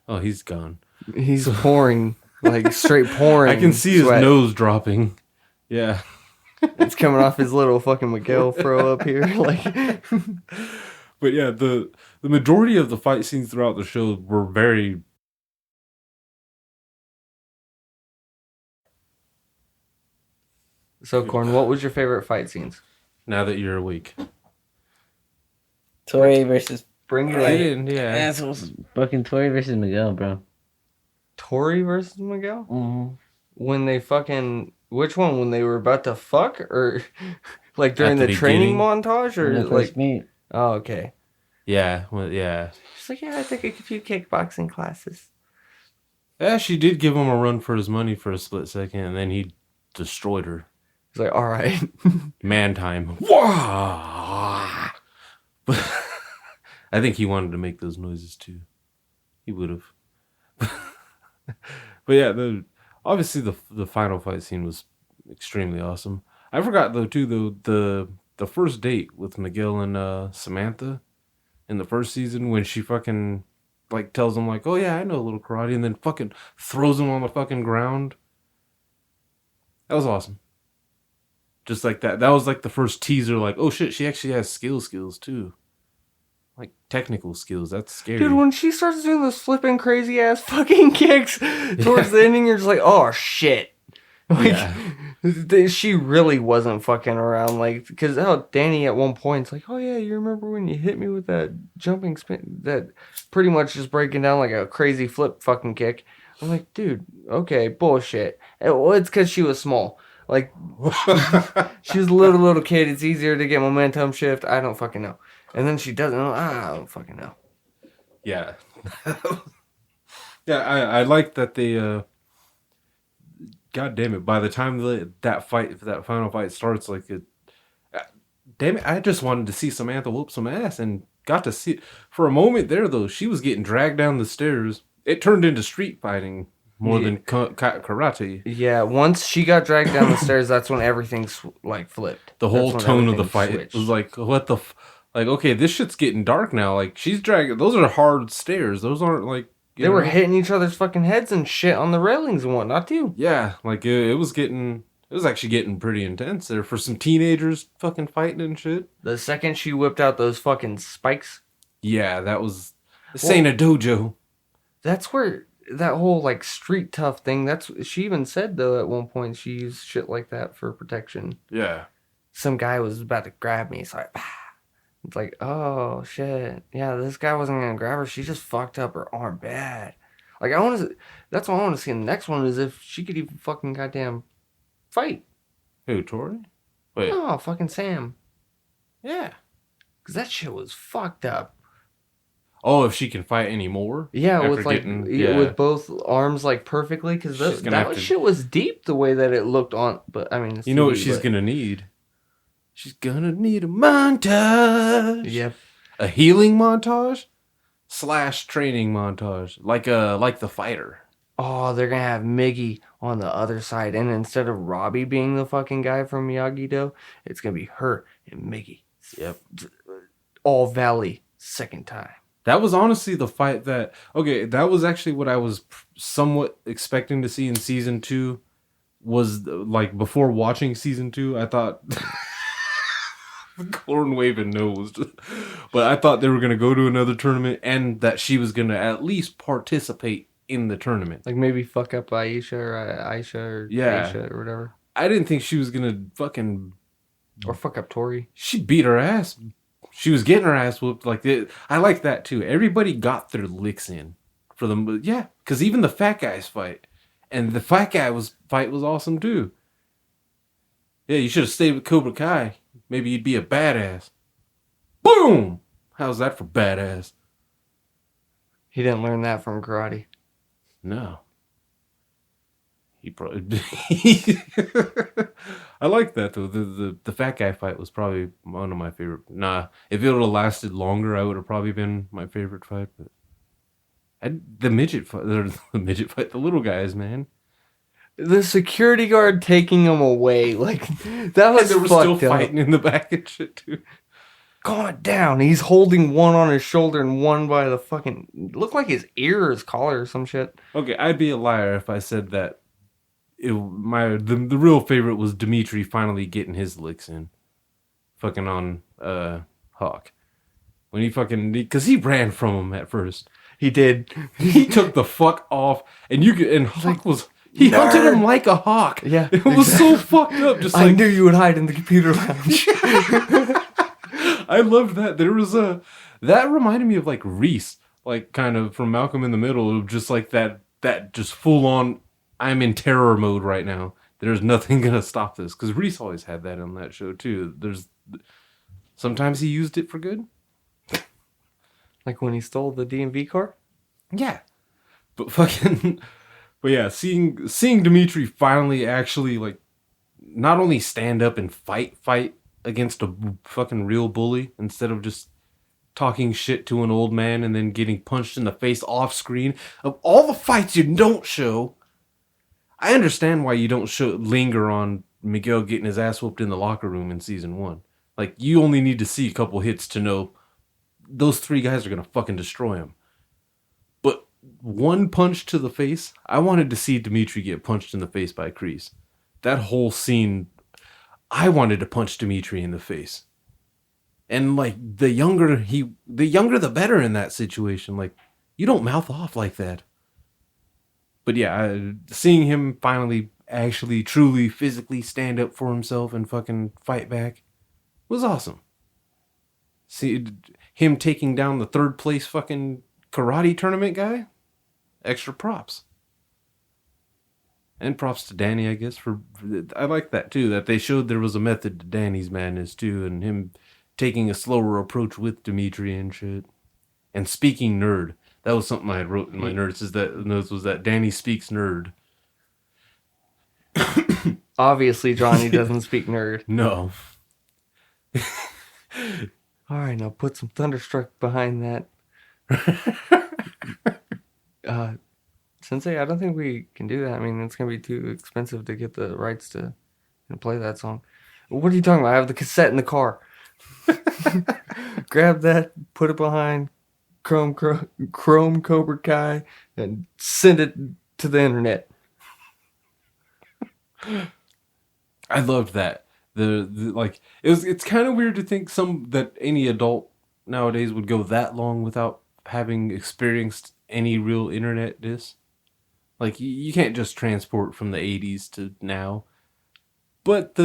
Oh, he's gone. He's pouring, like straight pouring. I can see sweat. his nose dropping. Yeah. It's coming off his little fucking Miguel throw up here. Like, But yeah, the majority of the fight scenes throughout the show were very. So, Corn, what was your favorite fight scenes? Now that you're awake, Tori versus Bring it get in. in, yeah. assholes. Fucking Tori versus Miguel, bro. Tori versus Miguel? Mm-hmm. When they fucking... Which one? When they were about to fuck? Or like during At the the training beginning? montage? Or When they like... first meet. Oh, okay. Yeah, well, yeah. She's like, yeah, I took a few kickboxing classes. Yeah, she did give him a run for his money for a split second, and then he destroyed her. He's like, all right. Man time. Wah! But I think he wanted to make those noises too. He would have. But yeah, obviously the final fight scene was extremely awesome. I forgot though too the first date with Miguel and Samantha in the first season when she fucking like tells him like, oh yeah, I know a little karate, and then fucking throws him on the fucking ground. That was awesome. Just like that. That was like the first teaser, like, oh shit, she actually has skills too. Like technical skills. That's scary. Dude, when she starts doing those flipping crazy ass fucking kicks towards the ending, you're just like, oh shit. Like, she really wasn't fucking around. Like, because Danny at one point is like, oh yeah, you remember when you hit me with that jumping spin, that pretty much just breaking down like a crazy flip fucking kick. I'm like, dude, okay, bullshit. Well, it's because she was small. Like, she was a little kid. It's easier to get momentum shift. I don't fucking know. And then she doesn't know. I don't fucking know. Yeah. Yeah, I like that they God damn it, by the time that final fight starts, like damn it, I just wanted to see Samantha whoop some ass and got to see it. For a moment there though, she was getting dragged down the stairs. It turned into street fighting more than karate. Yeah, once she got dragged down the stairs, that's when everything like flipped. The whole That's when tone of the everything fight switched. was like, what the like, okay, this shit's getting dark now. Like, she's dragging, those are hard stairs. Those aren't like, They were hitting each other's fucking heads and shit on the railings and whatnot too. Yeah, like it was actually getting pretty intense there for some teenagers fucking fighting and shit. The second she whipped out those fucking spikes, Yeah, this ain't a dojo. that's where that whole like street tough thing, she even said though at one point she used shit like that for protection. Yeah. Some guy was about to grab me, so it's like, oh shit. Yeah, this guy wasn't gonna grab her, she just fucked up her arm bad. Like that's what I want to see in the next one is if she could even fucking goddamn fight. Who, Tori? Wait. Oh, fucking Sam. Yeah. Cause that shit was fucked up. Oh, if she can fight anymore? Yeah, After with like with both arms like perfectly, because shit was deep the way that it looked on. But I mean, it's you know what TV, she's but- gonna need? She's gonna need a montage. Yep. A healing montage / training montage, like the fighter. Oh, they're gonna have Miggy on the other side, and instead of Robbie being the fucking guy from Miyagi-Do, it's gonna be her and Miggy. Yep. All Valley, second time. That was honestly the fight that that was actually what I was somewhat expecting to see in season 2. Was like before watching season 2, I thought corn waving nose, but I thought they were gonna go to another tournament and that she was gonna at least participate in the tournament. Like maybe fuck up Aisha or Yeah. Aisha or whatever, I didn't think she was gonna fucking or fuck up Tori. She beat her ass. She was getting her ass whooped. Like I like that too. Everybody got their licks in for them. Yeah, because even the fat guy's fight, and the fat guy fight was awesome too. Yeah, you should have stayed with Cobra Kai. Maybe you'd be a badass. Boom! How's that for badass? He didn't learn that from karate. No. He probably. I like that though. The fat guy fight was probably one of my favorite. Nah, if it would have lasted longer, I would have probably been my favorite fight. But the midget fight, the little guys, man. The security guard taking him away, like that was They were fucked still up. fighting in the back and shit too. God down. He's holding one on his shoulder and one by the fucking looked like his ear or his collar or some shit. Okay, I'd be a liar if I said that. The real favorite was Dimitri finally getting his licks in, fucking on Hawk. When because he ran from him at first. He did. He took the fuck off, and Hawk he hunted him like a hawk. Yeah, it was so fucked up. Just I like knew you would hide in the computer lounge. I loved that. There was that reminded me of like Reese, like kind of from Malcolm in the Middle, of just like that just full on. I'm in terror mode right now. There's nothing gonna stop this, because Reese always had that on that show too. Sometimes he used it for good. Like when he stole the DMV car? Yeah. But yeah, seeing Dimitri finally actually like not only stand up and fight against a fucking real bully instead of just talking shit to an old man and then getting punched in the face off screen. Of all the fights you don't show, I understand why you don't linger on Miguel getting his ass whooped in the locker room in season 1. Like, you only need to see a couple hits to know those 3 guys are going to fucking destroy him. But one punch to the face, I wanted to see Dimitri get punched in the face by Kreese. That whole scene, I wanted to punch Dimitri in the face. And like, the younger the better in that situation. Like, you don't mouth off like that. But yeah, seeing him finally actually truly physically stand up for himself and fucking fight back was awesome. See him taking down the 3rd place fucking karate tournament guy, extra props. And props to Danny, I guess, I like that too, that they showed there was a method to Danny's madness too, and him taking a slower approach with Dimitri and shit. And speaking nerd. That was something I had wrote in my notes, was that Danny speaks nerd. Obviously, Johnny doesn't speak nerd. No. All right, now put some Thunderstruck behind that. Sensei, I don't think we can do that. I mean, it's going to be too expensive to get the rights to play that song. What are you talking about? I have the cassette in the car. Grab that, put it behind Chrome Cobra Kai, and send it to the internet. I loved that. Like, it's kind of weird to think that any adult nowadays would go that long without having experienced any real internet dis. Like, you can't just transport from the 80s to now. But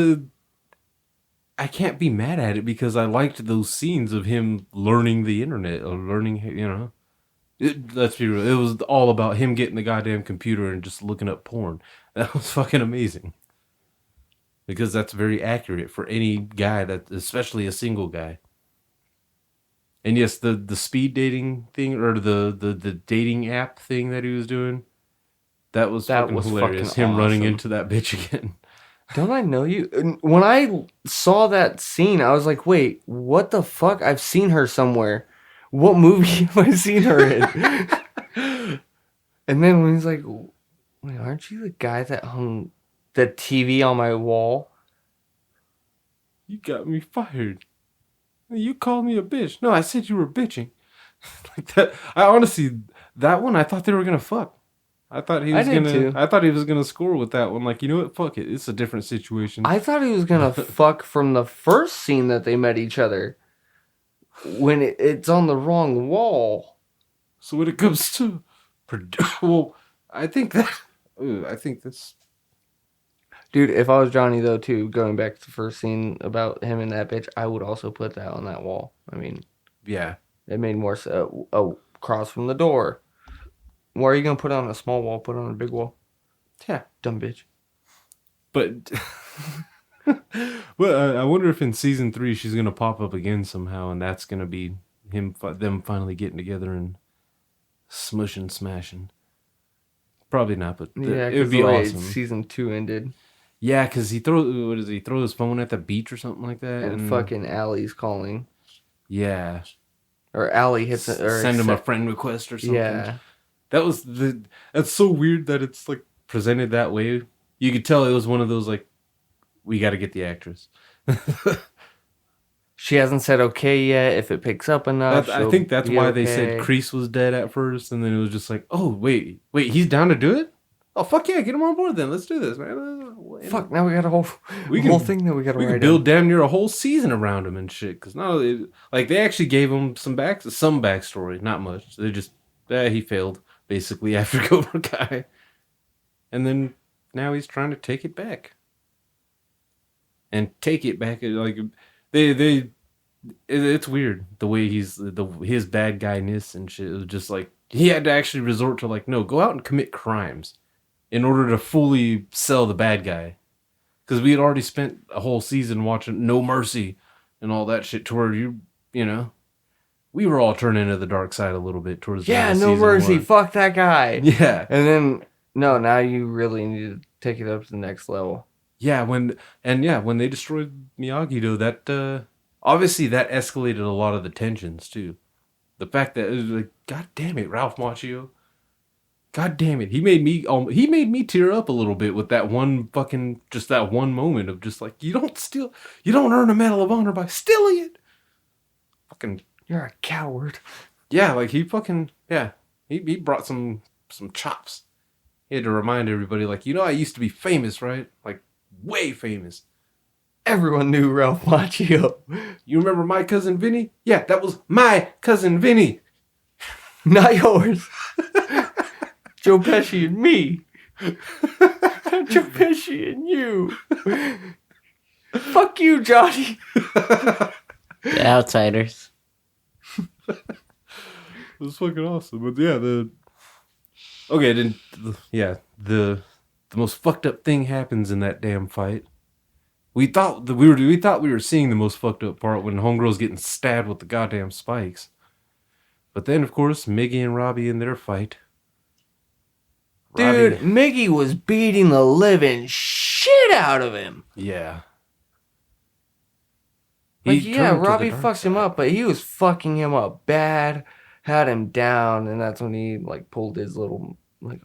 I can't be mad at it, because I liked those scenes of him learning the internet, or learning, let's be real, it was all about him getting the goddamn computer and just looking up porn. That was fucking amazing. Because that's very accurate for any guy, especially a single guy. And yes, the speed dating thing, or the dating app thing that he was doing, that was hilarious. Fucking him awesome. Running into that bitch again. Don't I know you? And when I saw that scene, I was like, wait, what the fuck? I've seen her somewhere. What movie have I seen her in? And then when he's like, wait, aren't you the guy that hung the TV on my wall? You got me fired. You called me a bitch. No, I said you were bitching. Like that. I honestly, that one, I thought they were gonna fuck. I thought he was gonna score with that one. Like, you know what? Fuck it. It's a different situation. I thought he was gonna fuck from the first scene that they met each other. When it's on the wrong wall. So when it comes to, well, I think this. Dude, if I was Johnny, though, too, going back to the first scene about him and that bitch, I would also put that on that wall. I mean, yeah, it made more sense. Across from the door. Why are you going to put it on a small wall? Put it on a big wall. Yeah. Dumb bitch. But, well, I wonder if in season 3 she's going to pop up again somehow, and that's going to be them finally getting together and smushing, smashing. Probably not, but Yeah, it would be awesome. Season 2 ended. Yeah, because he throw his phone at the beach or something like that, And fucking Allie's calling. Yeah, or Allie hits it, or send him a friend request or something. Yeah, that's so weird that it's like presented that way. You could tell it was one of those like, we got to get the actress. She hasn't said okay yet. If it picks up enough, I think that's why they said Kreese was dead at first, and then it was just like, oh wait, he's down to do it. Oh, fuck yeah, get him on board then. Let's do this, man. Fuck, now we got a whole thing that we got to We write could build damn near a whole season around him and shit. Because not only, like, they actually gave him some backstory. Not much. They just, he failed, basically, after Cobra Kai. And then now he's trying to take it back. And take it back, like, it's weird the way his bad guyness and shit. It was just like, he had to actually resort to, like, no, go out and commit crimes in order to fully sell the bad guy. Because we had already spent a whole season watching No Mercy and all that shit to where you know, we were all turning to the dark side a little bit towards the end of No season Mercy, 1. fuck that guy. Yeah. And then, no, now you really need to take it up to the next level. Yeah, when they destroyed Miyagi, though, that, obviously that escalated a lot of the tensions, too. The fact that, it was like, God damn it, Ralph Macchio. God damn it. He made me tear up a little bit with that one moment of just like, you don't earn a Medal of Honor by stealing it. Fucking, you're a coward. Yeah, like he brought some chops. He had to remind everybody, like, I used to be famous, right? Like, way famous. Everyone knew Ralph Macchio. You remember my cousin Vinny? Yeah, that was my cousin Vinny. Not yours. Joe Pesci and me. Joe Pesci and you. Fuck you, Johnny. The outsiders. It was fucking awesome. But yeah, the most fucked up thing happens in that damn fight. We thought we were seeing the most fucked up part when Homegirl's getting stabbed with the goddamn spikes. But then, of course, Miggy and Robbie in their fight. Dude, Miggy was beating the living shit out of him. Yeah. Robbie fucked him up, but he was fucking him up bad, had him down, and that's when he, like, pulled his little, like,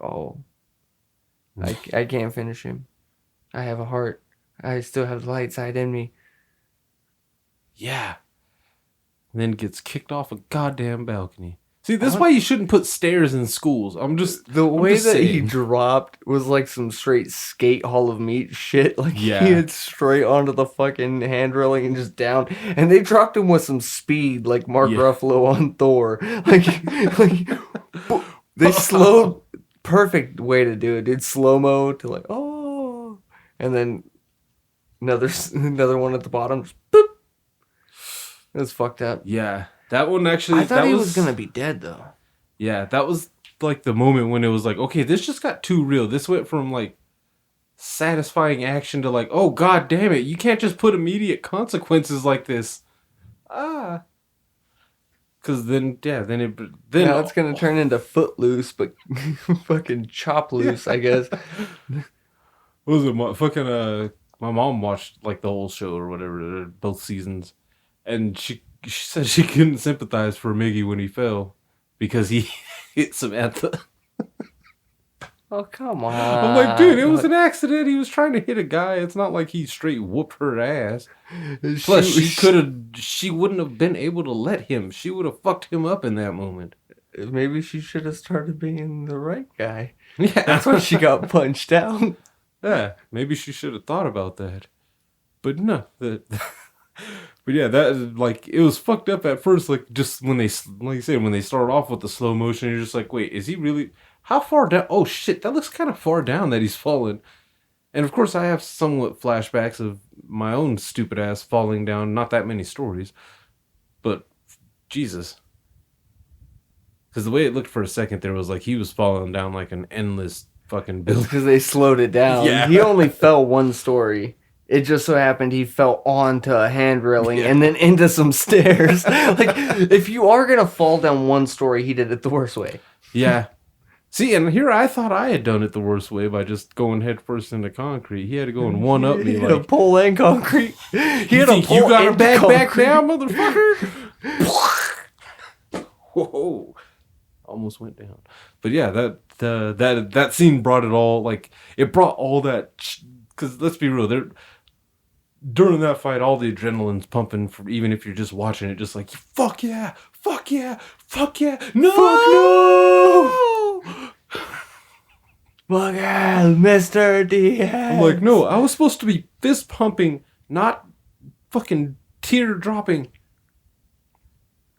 I can't finish him. I have a heart. I still have the light side in me. Yeah. And then gets kicked off a goddamn balcony. See, that's why you shouldn't put stairs in schools. The way that he dropped was like some straight skate Hall of Meat shit. Like, he hit straight onto the fucking hand railing and just down. And they dropped him with some speed, like Mark Ruffalo on Thor. Like they slowed. Perfect way to do it, dude. Slow-mo to like, oh. And then another one at the bottom. Just, boop. It was fucked up. Yeah. That one actually... I thought he was going to be dead, though. Yeah, that was like the moment when it was like, okay, this just got too real. This went from like satisfying action to like, oh, god damn it. You can't just put immediate consequences like this. Because then now it's going to turn into Footloose, but fucking Chop Loose, I guess. What was it? My mom watched like the whole show or whatever, both seasons. And she said she couldn't sympathize for Miggy when he fell because he hit Samantha. Oh, come on. I'm like, dude, it was an accident. He was trying to hit a guy. It's not like he straight whooped her ass. Plus, she wouldn't have been able to let him. She would have fucked him up in that moment. Maybe she should have started being the right guy. Yeah. That's why she got punched out. Yeah, maybe she should have thought about that. But no, but yeah, that, like, it was fucked up at first, like, just when they, like you said, when they start off with the slow motion, you're just like, wait, is he really, how far down? Oh shit, that looks kind of far down that he's fallen. And of course I have somewhat flashbacks of my own stupid ass falling down, not that many stories, but Jesus. Because the way it looked for a second there was like he was falling down like an endless fucking building. Because they slowed it down. Yeah. He only fell one story. It just so happened he fell onto a hand railing and then into some stairs. Like, if you are going to fall down one story, he did it the worst way. Yeah. See, and here I thought I had done it the worst way by just going head first into concrete. He had to go and one up me. He had a pole and concrete. He had a pole you got and a bag back concrete. now, motherfucker? Whoa. Almost went down. But yeah, that scene brought it all, like, it brought all that, because let's be real, during that fight, all the adrenaline's pumping, for even if you're just watching it, just like, fuck yeah, no! Fuck no! Look at Mr. Diaz. I'm like, no, I was supposed to be fist pumping, not fucking tear dropping.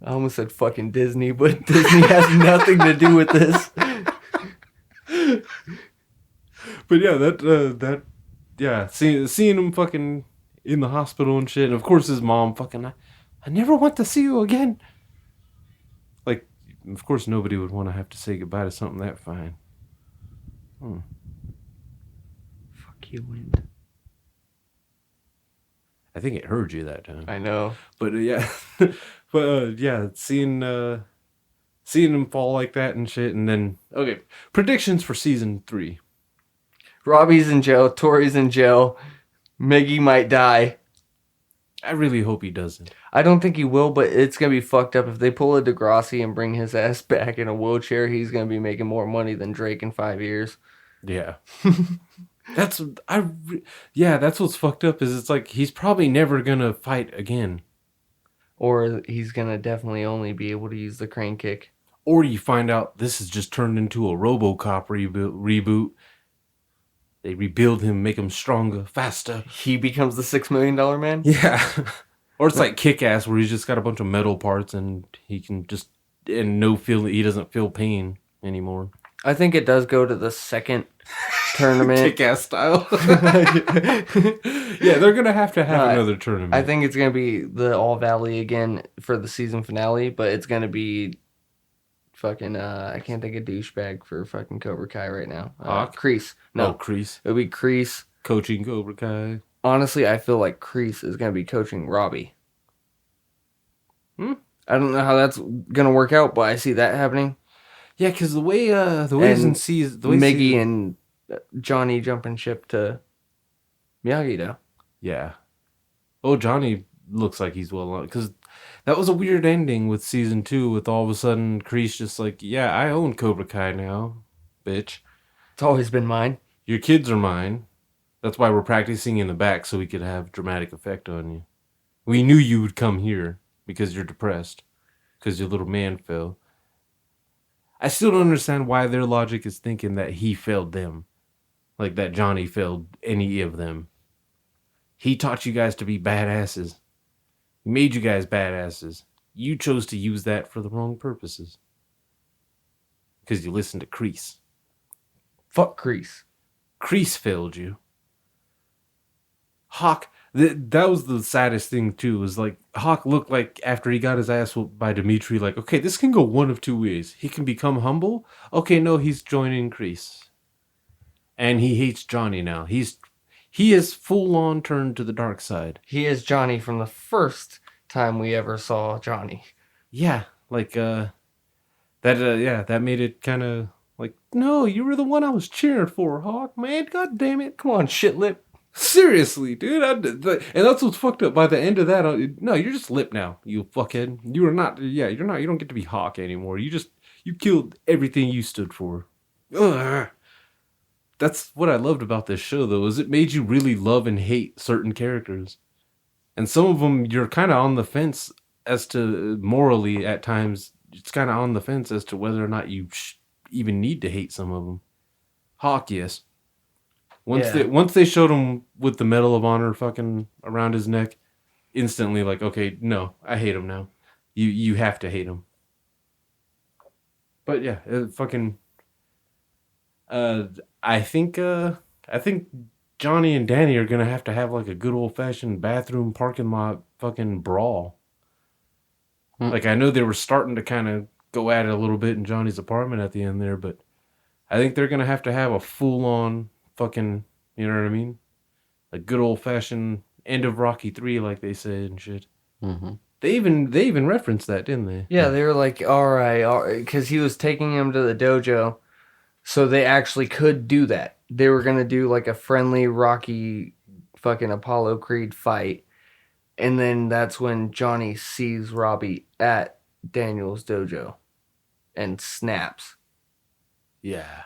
I almost said fucking Disney, but Disney has nothing to do with this. But yeah, seeing him fucking in the hospital and shit, and of course his mom fucking, I never want to see you again. Like, of course nobody would want to have to say goodbye to something that fine. Fuck you, Wind. I think it heard you that time. I know. But seeing him fall like that and shit, and then okay, predictions for season 3. Robbie's in jail. Tori's in jail. Miggy might die. I really hope he doesn't. I don't think he will, but it's going to be fucked up. If they pull a Degrassi and bring his ass back in a wheelchair, he's going to be making more money than Drake in 5 years. Yeah. That's what's fucked up is it's like he's probably never gonna fight again. Or he's going to definitely only be able to use the crane kick. Or you find out this has just turned into a RoboCop reboot. They rebuild him, make him stronger, faster. He becomes the $6 million man? Yeah. Or it's like Kick-Ass where he's just got a bunch of metal parts and he can just, and he doesn't feel pain anymore. I think it does go to the second tournament. Kick-Ass style. Yeah, they're going to have another tournament. I think it's going to be the All Valley again for the season finale, but it's going to be fucking, I can't think of douchebag for fucking Cobra Kai right now. Hawk? Kreese. No, Kreese. it'll be Kreese. Coaching Cobra Kai. Honestly, I feel like Kreese is going to be coaching Robbie. I don't know how that's going to work out, but I see that happening. Yeah, because the way Miggy and Johnny jumping ship to Miyagi-Do. Yeah. Oh, Johnny looks like he's well on, because that was a weird ending with season 2 with all of a sudden Kreese just like, yeah, I own Cobra Kai now, bitch. It's always been mine. Your kids are mine. That's why we're practicing in the back so we could have dramatic effect on you. We knew you would come here because you're depressed, because your little man fell. I still don't understand why their logic is thinking that he failed them. Like that Johnny failed any of them. He taught you guys to be badasses. He made you guys badasses. You chose to use that for the wrong purposes. Because you listened to Kreese. Fuck Kreese. Kreese failed you. Hawk, that was the saddest thing too, was like Hawk looked like after he got his ass whooped by Dimitri, like, okay, this can go one of two ways. He can become humble. Okay, no, he's joining Kreese. And he hates Johnny now. He is full on turned to the dark side. He is Johnny from the first time we ever saw Johnny. Yeah, like that made it kind of like, no, you were the one I was cheering for, Hawk, man. God damn it. Come on, shit lip. Seriously, dude. And that's what's fucked up. By the end of that, no, you're just lip now, you fuckhead. You are not, you don't get to be Hawk anymore. You killed everything you stood for. Ugh. That's what I loved about this show, though, is it made you really love and hate certain characters. And some of them, you're kind of on the fence as to, morally, at times, it's kind of on the fence as to whether or not you even need to hate some of them. Hawk, yes. Once they showed him with the Medal of Honor fucking around his neck, instantly like, okay, no, I hate him now. You have to hate him. But yeah, I think Johnny and Danny are gonna have to have like a good old fashioned bathroom parking lot fucking brawl. Like, I know they were starting to kind of go at it a little bit in Johnny's apartment at the end there, but I think they're gonna have to have a full on fucking, you know what I mean? A good old fashioned end of Rocky 3, like they said and shit. Mm-hmm. They even referenced that, didn't they? Yeah, they were like, all right, because he was taking him to the dojo, so they actually could do that. They were gonna do like a friendly Rocky fucking Apollo Creed fight, and then that's when Johnny sees Robbie at Daniel's dojo and snaps. Yeah.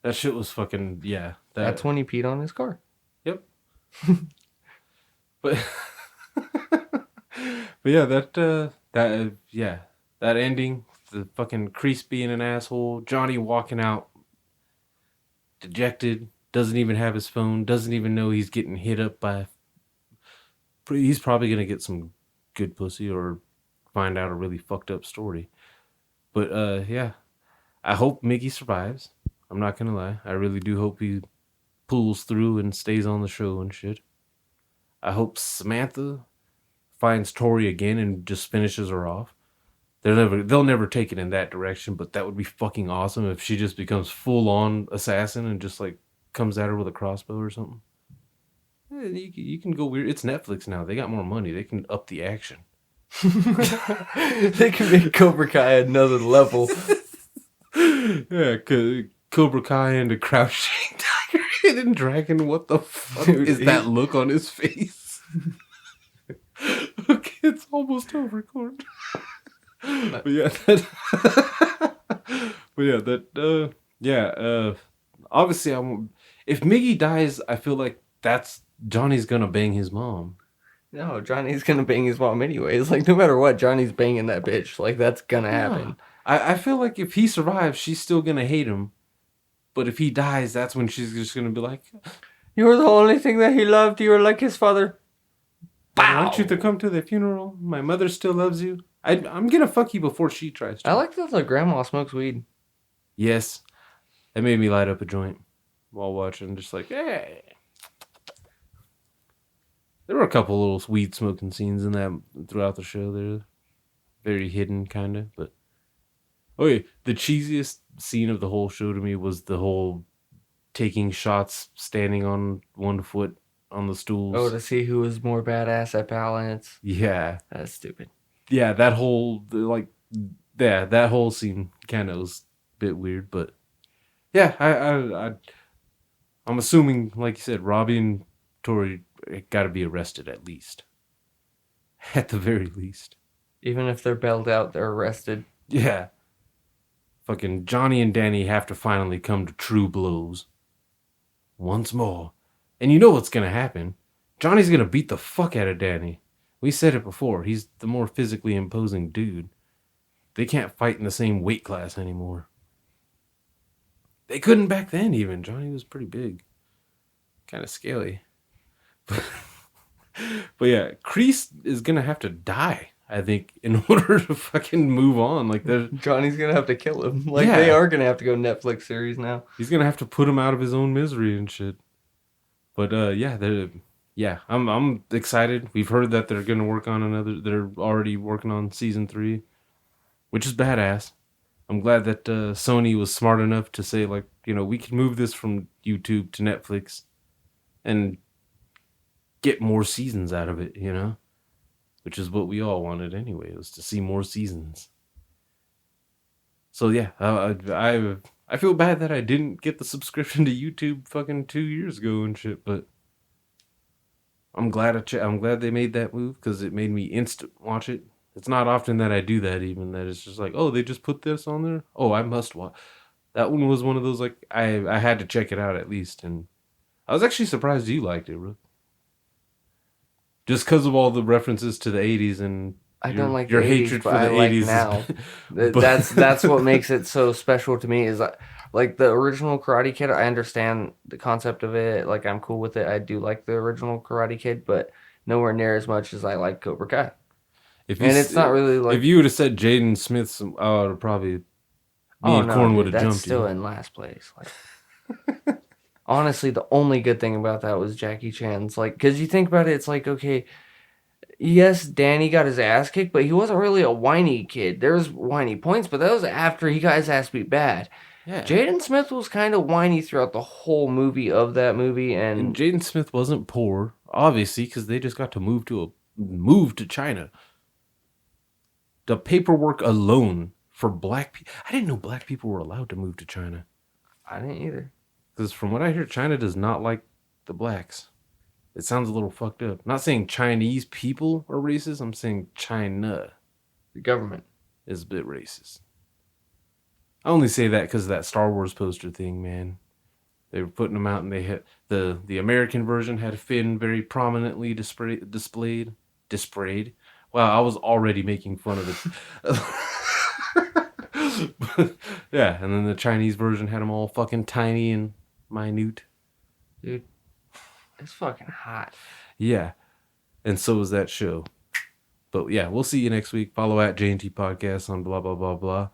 That shit was fucking, yeah. That's when he peed on his car. Yep. But yeah, that ending, the fucking Crease being an asshole, Johnny walking out dejected, doesn't even have his phone, doesn't even know he's getting hit up by. He's probably gonna get some good pussy or find out a really fucked up story. But yeah, I hope Mickey survives. I'm not gonna lie, I really do hope he pulls through and stays on the show and shit. I hope Samantha finds Tori again and just finishes her off. They'll never take it in that direction, but that would be fucking awesome if she just becomes full on assassin and just like comes at her with a crossbow or something. Yeah, you can go weird. It's Netflix now. They got more money. They can up the action. They can make Cobra Kai another level. Yeah, Cobra Kai and a crouching tiger, hidden dragon. What the fuck Dude, is that look on his face? Okay, it's almost over, Court. But yeah, obviously, if Miggy dies, I feel like that's Johnny's gonna bang his mom. No, Johnny's gonna bang his mom anyways. Like, no matter what, Johnny's banging that bitch. Like, that's gonna happen. I feel like if he survives, she's still gonna hate him. But if he dies, that's when she's just gonna be like, You were the only thing that he loved. You were like his father. I want you to come to the funeral. My mother still loves you. I'm gonna fuck you before she tries to. I like that the grandma smokes weed. Yes. That made me light up a joint while watching. Just like, hey. There were a couple little weed smoking scenes in that throughout the show. They're very hidden, kind of. But oh yeah, the cheesiest scene of the whole show to me was the whole taking shots, standing on one foot on the stools. Oh, to see who was more badass at balance. Yeah, That's stupid. yeah. That whole that whole scene kind of was a bit weird, but yeah, I'm assuming, like you said, Robbie and Tori got to be arrested at least. At the very least. Even if they're bailed out, they're arrested. Yeah. Fucking Johnny and Danny have to finally come to true blows. Once more. And you know what's going to happen. Johnny's going to beat the fuck out of Danny. We said it before. He's the more physically imposing dude. They can't fight in the same weight class anymore. They couldn't back then even. Johnny was pretty big. Kind of scaly. But yeah, Kreese is going to have to die, I think, in order to fucking move on. Like, Johnny's gonna have to kill him. Like, Yeah. they are gonna have to go Netflix series now. he's going to have to put him out of his own misery and shit. But yeah, I'm excited. We've heard that they're going to work on they're already working on season 3, which is badass. I'm glad that Sony was smart enough to say, like, you know, we can move this from YouTube to Netflix and get more seasons out of it, you know? Which is what we all wanted anyway, was to see more seasons. So yeah, I feel bad that I didn't get the subscription to YouTube fucking 2 years ago and shit, but I'm glad they made that move because it made me instant watch it. It's not often that I do that, even that it's just like, oh, they just put this on there. Oh, I must watch. That one was one of those, like, I had to check it out at least, and I was actually surprised you liked it, Rook. Just because of all the references to the 80s and I don't like your the 80s, hatred but for the I like 80s. now. But- That's what makes it so special to me. Is like the original Karate Kid. I understand the concept of it. Like, I'm cool with it. I do like the original Karate Kid, but nowhere near as much as I like Cobra Kai. And it's not really like, if you would have said Jaden Smith's, I would have probably me and Corn would have that's jumped still you. in last place. Like, honestly, the only good thing about that was Jackie Chan's. Like, because you think about it, it's like, okay, yes, Danny got his ass kicked, but he wasn't really a whiny kid. There was whiny points, but that was after he got his ass beat bad. Yeah. Jaden Smith was kind of whiny throughout the whole movie of that movie, And and Jaden Smith wasn't poor, obviously, because they just got to move to China. The paperwork alone for black people. I didn't know black people were allowed to move to China. I didn't either. Because from what I hear, China does not like the blacks. It sounds a little fucked up. I'm not saying Chinese people are racist. I'm saying China The government. is a bit racist. I only say that because of that Star Wars poster thing, man. They were putting them out, and they had the American version had Finn very prominently displayed. Wow, I was already making fun of it. Yeah, and then the Chinese version had them all fucking tiny and minute. Dude, it's fucking hot. Yeah, and so was that show. But yeah, we'll see you next week. Follow at J&T Podcast on blah, blah, blah, blah.